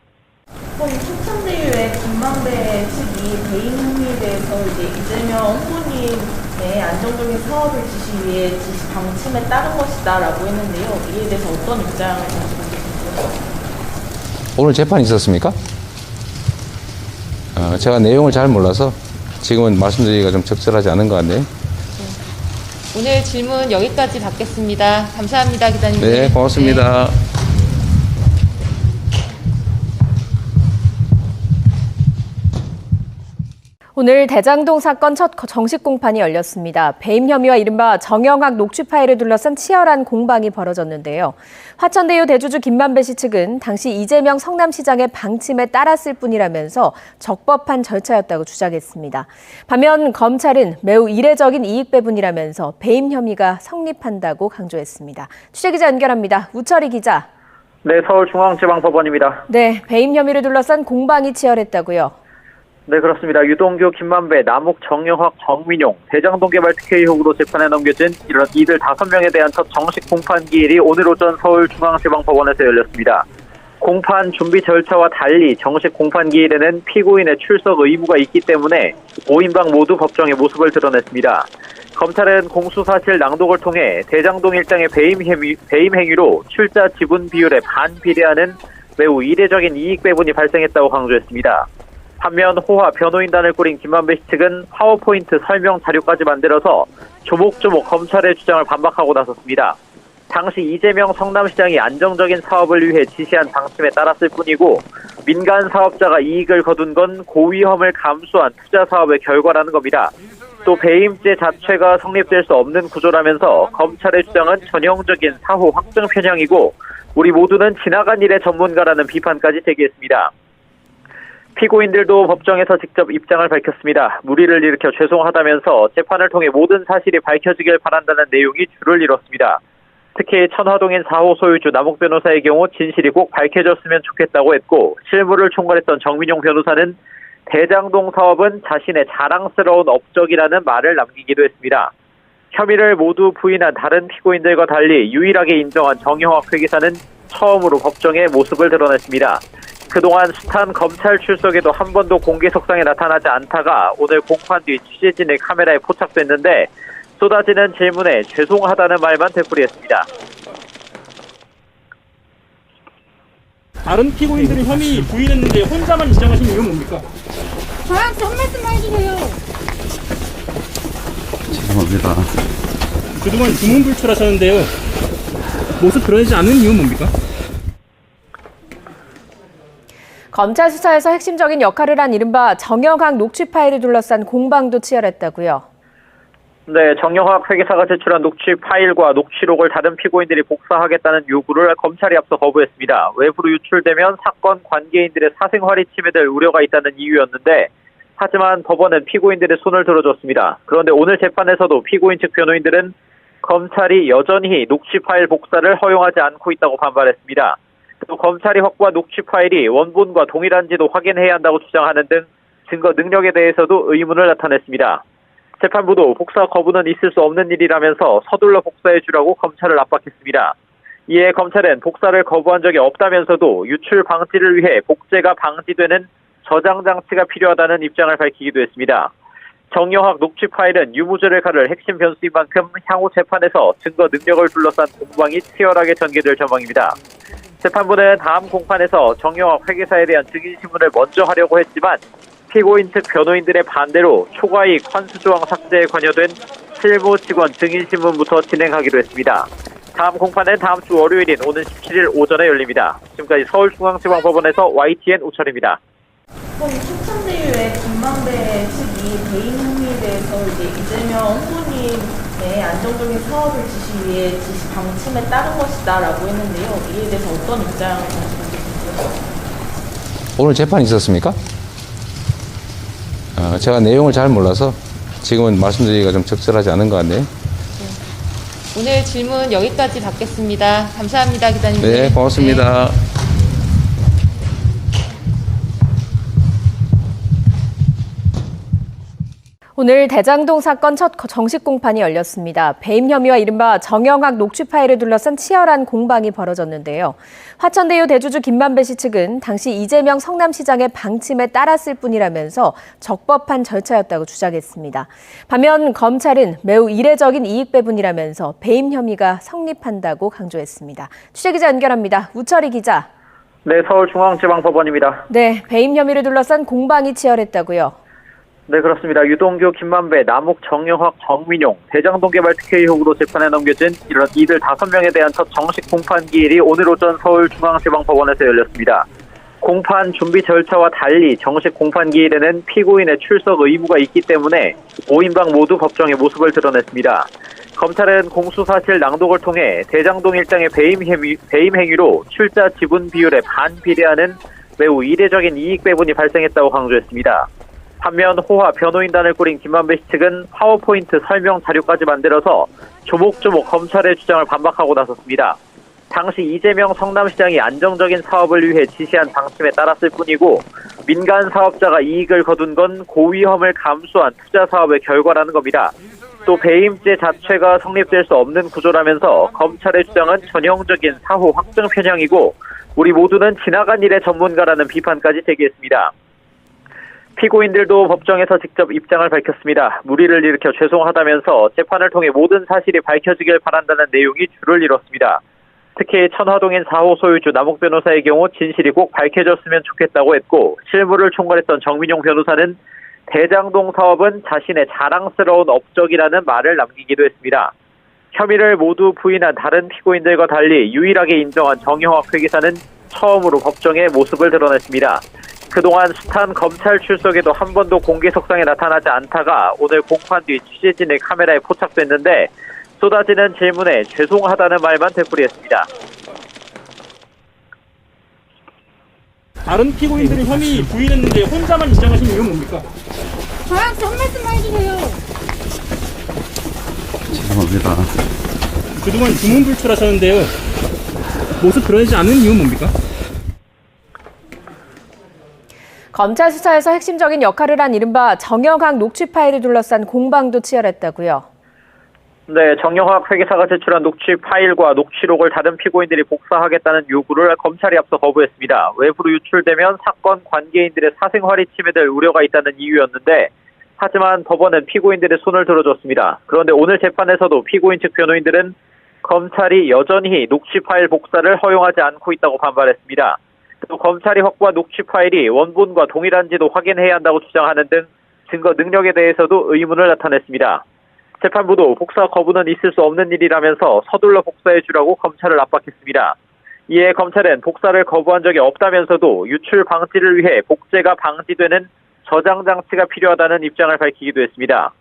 이번 춘천대유의 김만배 측이 배임 혐의에 대해서 이제 이재명 후보님의 안정적인 사업을 지시 위해 지시 방침에 따른 것이다라고 했는데요. 이에 대해서 어떤 입장을 가지고 계십니까? 오늘 재판이 있었습니까? 제가 내용을 잘 몰라서 지금은 말씀드리기가 좀 적절하지 않은 것 같네요. 오늘 질문 여기까지 받겠습니다. 감사합니다, 기자님. 네, 고맙습니다. 오늘 대장동 사건 첫 정식 공판이 열렸습니다. 배임 혐의와 이른바 정영학 녹취 파일을 둘러싼 치열한 공방이 벌어졌는데요. 화천대유 대주주 김만배 씨 측은 당시 이재명 성남시장의 방침에 따랐을 뿐이라면서 적법한 절차였다고 주장했습니다. 반면 검찰은 매우 이례적인 이익 배분이라면서 배임 혐의가 성립한다고 강조했습니다. 취재기자 연결합니다. 우철이 기자. 네, 서울중앙지방법원입니다. 네, 배임 혐의를 둘러싼 공방이 치열했다고요. 네, 그렇습니다. 유동규, 김만배, 남욱, 정영학, 정민용, 대장동 개발 특혜 의혹으로 재판에 넘겨진 이런 이들 5명에 대한 첫 정식 공판 기일이 오늘 오전 서울중앙지방법원에서 열렸습니다. 공판 준비 절차와 달리 정식 공판 기일에는 피고인의 출석 의무가 있기 때문에 5인방 모두 법정에 모습을 드러냈습니다. 검찰은 공수사실 낭독을 통해 대장동 일당의 배임 행위로 출자 지분 비율에 반비례하는 매우 이례적인 이익 배분이 발생했다고 강조했습니다. 반면 호화 변호인단을 꾸린 김만배 씨 측은 파워포인트 설명 자료까지 만들어서 조목조목 검찰의 주장을 반박하고 나섰습니다. 당시 이재명 성남시장이 안정적인 사업을 위해 지시한 방침에 따랐을 뿐이고 민간 사업자가 이익을 거둔 건 고위험을 감수한 투자 사업의 결과라는 겁니다. 또 배임죄 자체가 성립될 수 없는 구조라면서 검찰의 주장은 전형적인 사후 확증 편향이고 우리 모두는 지나간 일의 전문가라는 비판까지 제기했습니다. 피고인들도 법정에서 직접 입장을 밝혔습니다. 무리를 일으켜 죄송하다면서 재판을 통해 모든 사실이 밝혀지길 바란다는 내용이 줄을 이뤘습니다. 특히 천화동인 4호 소유주 남욱 변호사의 경우 진실이 꼭 밝혀졌으면 좋겠다고 했고 실무를 총괄했던 정민용 변호사는 대장동 사업은 자신의 자랑스러운 업적이라는 말을 남기기도 했습니다. 혐의를 모두 부인한 다른 피고인들과 달리 유일하게 인정한 정영학 회계사는 처음으로 법정에 모습을 드러냈습니다. 그동안 숱한 검찰 출석에도 한 번도 공개석상에 나타나지 않다가 오늘 공판 뒤 취재진의 카메라에 포착됐는데 쏟아지는 질문에 죄송하다는 말만 되풀이했습니다. 다른 피고인들은 혐의 부인했는데 혼자만 인정하신 이유는 뭡니까? 저한테 한 말씀만 해주세요. 죄송합니다. 그동안 두문불출하셨는데요. 모습 드러내지 않은 이유는 뭡니까? 검찰 수사에서 핵심적인 역할을 한 이른바 정영학 녹취 파일을 둘러싼 공방도 치열했다고요. 네, 정영학 회계사가 제출한 녹취 파일과 녹취록을 다른 피고인들이 복사하겠다는 요구를 검찰이 앞서 거부했습니다. 외부로 유출되면 사건 관계인들의 사생활이 침해될 우려가 있다는 이유였는데 하지만 법원은 피고인들의 손을 들어줬습니다. 그런데 오늘 재판에서도 피고인 측 변호인들은 검찰이 여전히 녹취 파일 복사를 허용하지 않고 있다고 반발했습니다. 또 검찰이 확보한 녹취 파일이 원본과 동일한지도 확인해야 한다고 주장하는 등 증거 능력에 대해서도 의문을 나타냈습니다. 재판부도 복사 거부는 있을 수 없는 일이라면서 서둘러 복사해 주라고 검찰을 압박했습니다. 이에 검찰은 복사를 거부한 적이 없다면서도 유출 방지를 위해 복제가 방지되는 저장 장치가 필요하다는 입장을 밝히기도 했습니다. 정영학 녹취 파일은 유무죄를 가를 핵심 변수인 만큼 향후 재판에서 증거 능력을 둘러싼 공방이 치열하게 전개될 전망입니다. 재판부는 다음 공판에서 정영학 회계사에 대한 증인신문을 먼저 하려고 했지만 피고인 측 변호인들의 반대로 초과이익 환수조항 삭제에 관여된 실무 직원 증인신문부터 진행하기로 했습니다. 다음 공판은 다음 주 월요일인 오는 17일 오전에 열립니다. 지금까지 서울중앙지방법원에서 YTN 우철입니다. 이번 춘천대유의 김만배 측이 배임 혐의에 대해서 이제 이재명 후보님의 안정적인 사업을 지시 위해 지시 방침에 따른 것이다라고 했는데요. 이에 대해서 어떤 입장을 가지고 계십니까? 오늘 재판이 있었습니까? 제가 내용을 잘 몰라서 지금은 말씀드리기가 좀 적절하지 않은 것 같네요. 오늘 질문 여기까지 받겠습니다. 감사합니다, 기자님. 네, 고맙습니다. 오늘 대장동 사건 첫 정식 공판이 열렸습니다. 배임 혐의와 이른바 정영학 녹취 파일을 둘러싼 치열한 공방이 벌어졌는데요. 화천대유 대주주 김만배 씨 측은 당시 이재명 성남시장의 방침에 따랐을 뿐이라면서 적법한 절차였다고 주장했습니다. 반면 검찰은 매우 이례적인 이익 배분이라면서 배임 혐의가 성립한다고 강조했습니다. 취재기자 연결합니다. 우철희 기자. 네, 서울중앙지방법원입니다. 네, 배임 혐의를 둘러싼 공방이 치열했다고요. 네, 그렇습니다. 유동규, 김만배, 남욱, 정영학, 정민용, 대장동 개발 특혜 의혹으로 재판에 넘겨진 이런 이들 5명에 대한 첫 정식 공판 기일이 오늘 오전 서울중앙지방법원에서 열렸습니다. 공판 준비 절차와 달리 정식 공판 기일에는 피고인의 출석 의무가 있기 때문에 5인방 모두 법정에 모습을 드러냈습니다. 검찰은 공수사실 낭독을 통해 대장동 일당의 배임 행위로 출자 지분 비율에 반비례하는 매우 이례적인 이익 배분이 발생했다고 강조했습니다. 반면 호화 변호인단을 꾸린 김만배 씨 측은 파워포인트 설명 자료까지 만들어서 조목조목 검찰의 주장을 반박하고 나섰습니다. 당시 이재명 성남시장이 안정적인 사업을 위해 지시한 방침에 따랐을 뿐이고 민간 사업자가 이익을 거둔 건 고위험을 감수한 투자 사업의 결과라는 겁니다. 또 배임죄 자체가 성립될 수 없는 구조라면서 검찰의 주장은 전형적인 사후 확정 편향이고 우리 모두는 지나간 일의 전문가라는 비판까지 제기했습니다. 피고인들도 법정에서 직접 입장을 밝혔습니다. 무리를 일으켜 죄송하다면서 재판을 통해 모든 사실이 밝혀지길 바란다는 내용이 줄을 이뤘습니다. 특히 천화동인 4호 소유주 남욱 변호사의 경우 진실이 꼭 밝혀졌으면 좋겠다고 했고 실무를 총괄했던 정민용 변호사는 대장동 사업은 자신의 자랑스러운 업적이라는 말을 남기기도 했습니다. 혐의를 모두 부인한 다른 피고인들과 달리 유일하게 인정한 정영학 회계사는 처음으로 법정에 모습을 드러냈습니다. 그동안 숱한 검찰 출석에도 한 번도 공개석상에 나타나지 않다가 오늘 공판 뒤 취재진의 카메라에 포착됐는데 쏟아지는 질문에 죄송하다는 말만 되풀이했습니다. 다른 피고인들은 혐의 부인했는데 혼자만 입장하신 이유는 뭡니까? 저한테 한 말씀만 해주세요. 죄송합니다. 그동안 두문불출하셨는데요. 모습 드러내지 않은 이유는 뭡니까? 검찰 수사에서 핵심적인 역할을 한 이른바 정영학 녹취 파일을 둘러싼 공방도 치열했다고요. 네, 정영학 회계사가 제출한 녹취 파일과 녹취록을 다른 피고인들이 복사하겠다는 요구를 검찰이 앞서 거부했습니다. 외부로 유출되면 사건 관계인들의 사생활이 침해될 우려가 있다는 이유였는데 하지만 법원은 피고인들의 손을 들어줬습니다. 그런데 오늘 재판에서도 피고인 측 변호인들은 검찰이 여전히 녹취 파일 복사를 허용하지 않고 있다고 반발했습니다. 또 검찰이 확보한 녹취 파일이 원본과 동일한지도 확인해야 한다고 주장하는 등 증거 능력에 대해서도 의문을 나타냈습니다. 재판부도 복사 거부는 있을 수 없는 일이라면서 서둘러 복사해 주라고 검찰을 압박했습니다. 이에 검찰은 복사를 거부한 적이 없다면서도 유출 방지를 위해 복제가 방지되는 저장 장치가 필요하다는 입장을 밝히기도 했습니다.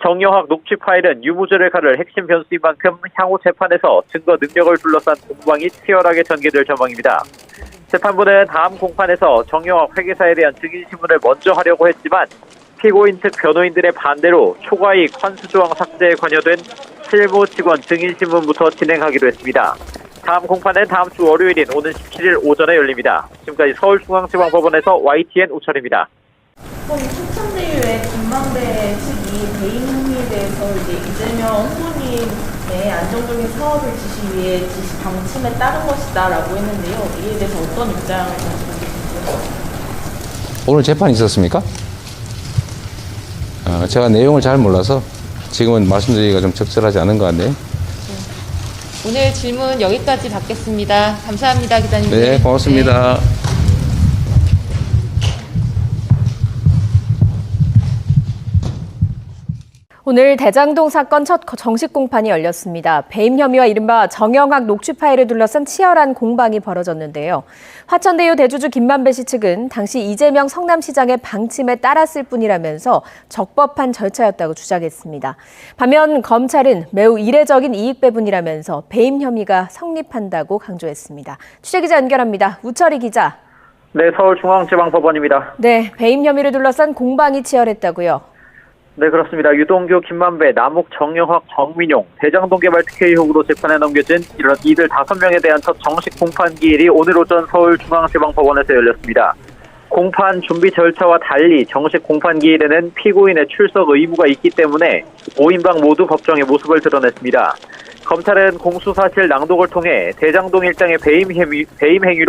정영학 녹취 파일은 유무죄를 가를 핵심 변수인 만큼 향후 재판에서 증거 능력을 둘러싼 공방이 치열하게 전개될 전망입니다. 재판부는 다음 공판에서 정영학 회계사에 대한 증인신문을 먼저 하려고 했지만 피고인 측 변호인들의 반대로 초과이익 환수조항 삭제에 관여된 실무 직원 증인신문부터 진행하기로 했습니다. 다음 공판은 다음 주 월요일인 오는 17일 오전에 열립니다. 지금까지 서울중앙지방법원에서 YTN 우철입니다. 화천대유의 김만배 측이 배임 혐의에 대해서 이재명 후보님의 안정적인 사업을 지시 위해 지시 방침에 따른 것이다라고 했는데요. 이에 대해서 어떤 입장을 가지고 계신가요? 오늘 재판이 있었습니까? 제가 내용을 잘 몰라서 지금은 말씀드리기가 좀 적절하지 않은 것 같네요. 오늘 질문 여기까지 받겠습니다. 감사합니다, 기자님. 네, 고맙습니다. 오늘 대장동 사건 첫 정식 공판이 열렸습니다. 배임 혐의와 이른바 정영학 녹취 파일을 둘러싼 치열한 공방이 벌어졌는데요. 화천대유 대주주 김만배 씨 측은 당시 이재명 성남시장의 방침에 따랐을 뿐이라면서 적법한 절차였다고 주장했습니다. 반면 검찰은 매우 이례적인 이익 배분이라면서 배임 혐의가 성립한다고 강조했습니다. 취재기자 연결합니다. 우철희 기자. 네, 서울중앙지방법원입니다. 네, 배임 혐의를 둘러싼 공방이 치열했다고요. 네, 그렇습니다. 유동규, 김만배, 남욱, 정영학, 정민용, 대장동 개발 특혜 의혹으로 재판에 넘겨진 이런 이들 5명에 대한 첫 정식 공판 기일이 오늘 오전 서울중앙지방법원에서 열렸습니다. 공판 준비 절차와 달리 정식 공판 기일에는 피고인의 출석 의무가 있기 때문에 5인방 모두 법정에 모습을 드러냈습니다. 검찰은 공수사실 낭독을 통해 대장동 일당의 배임 행위로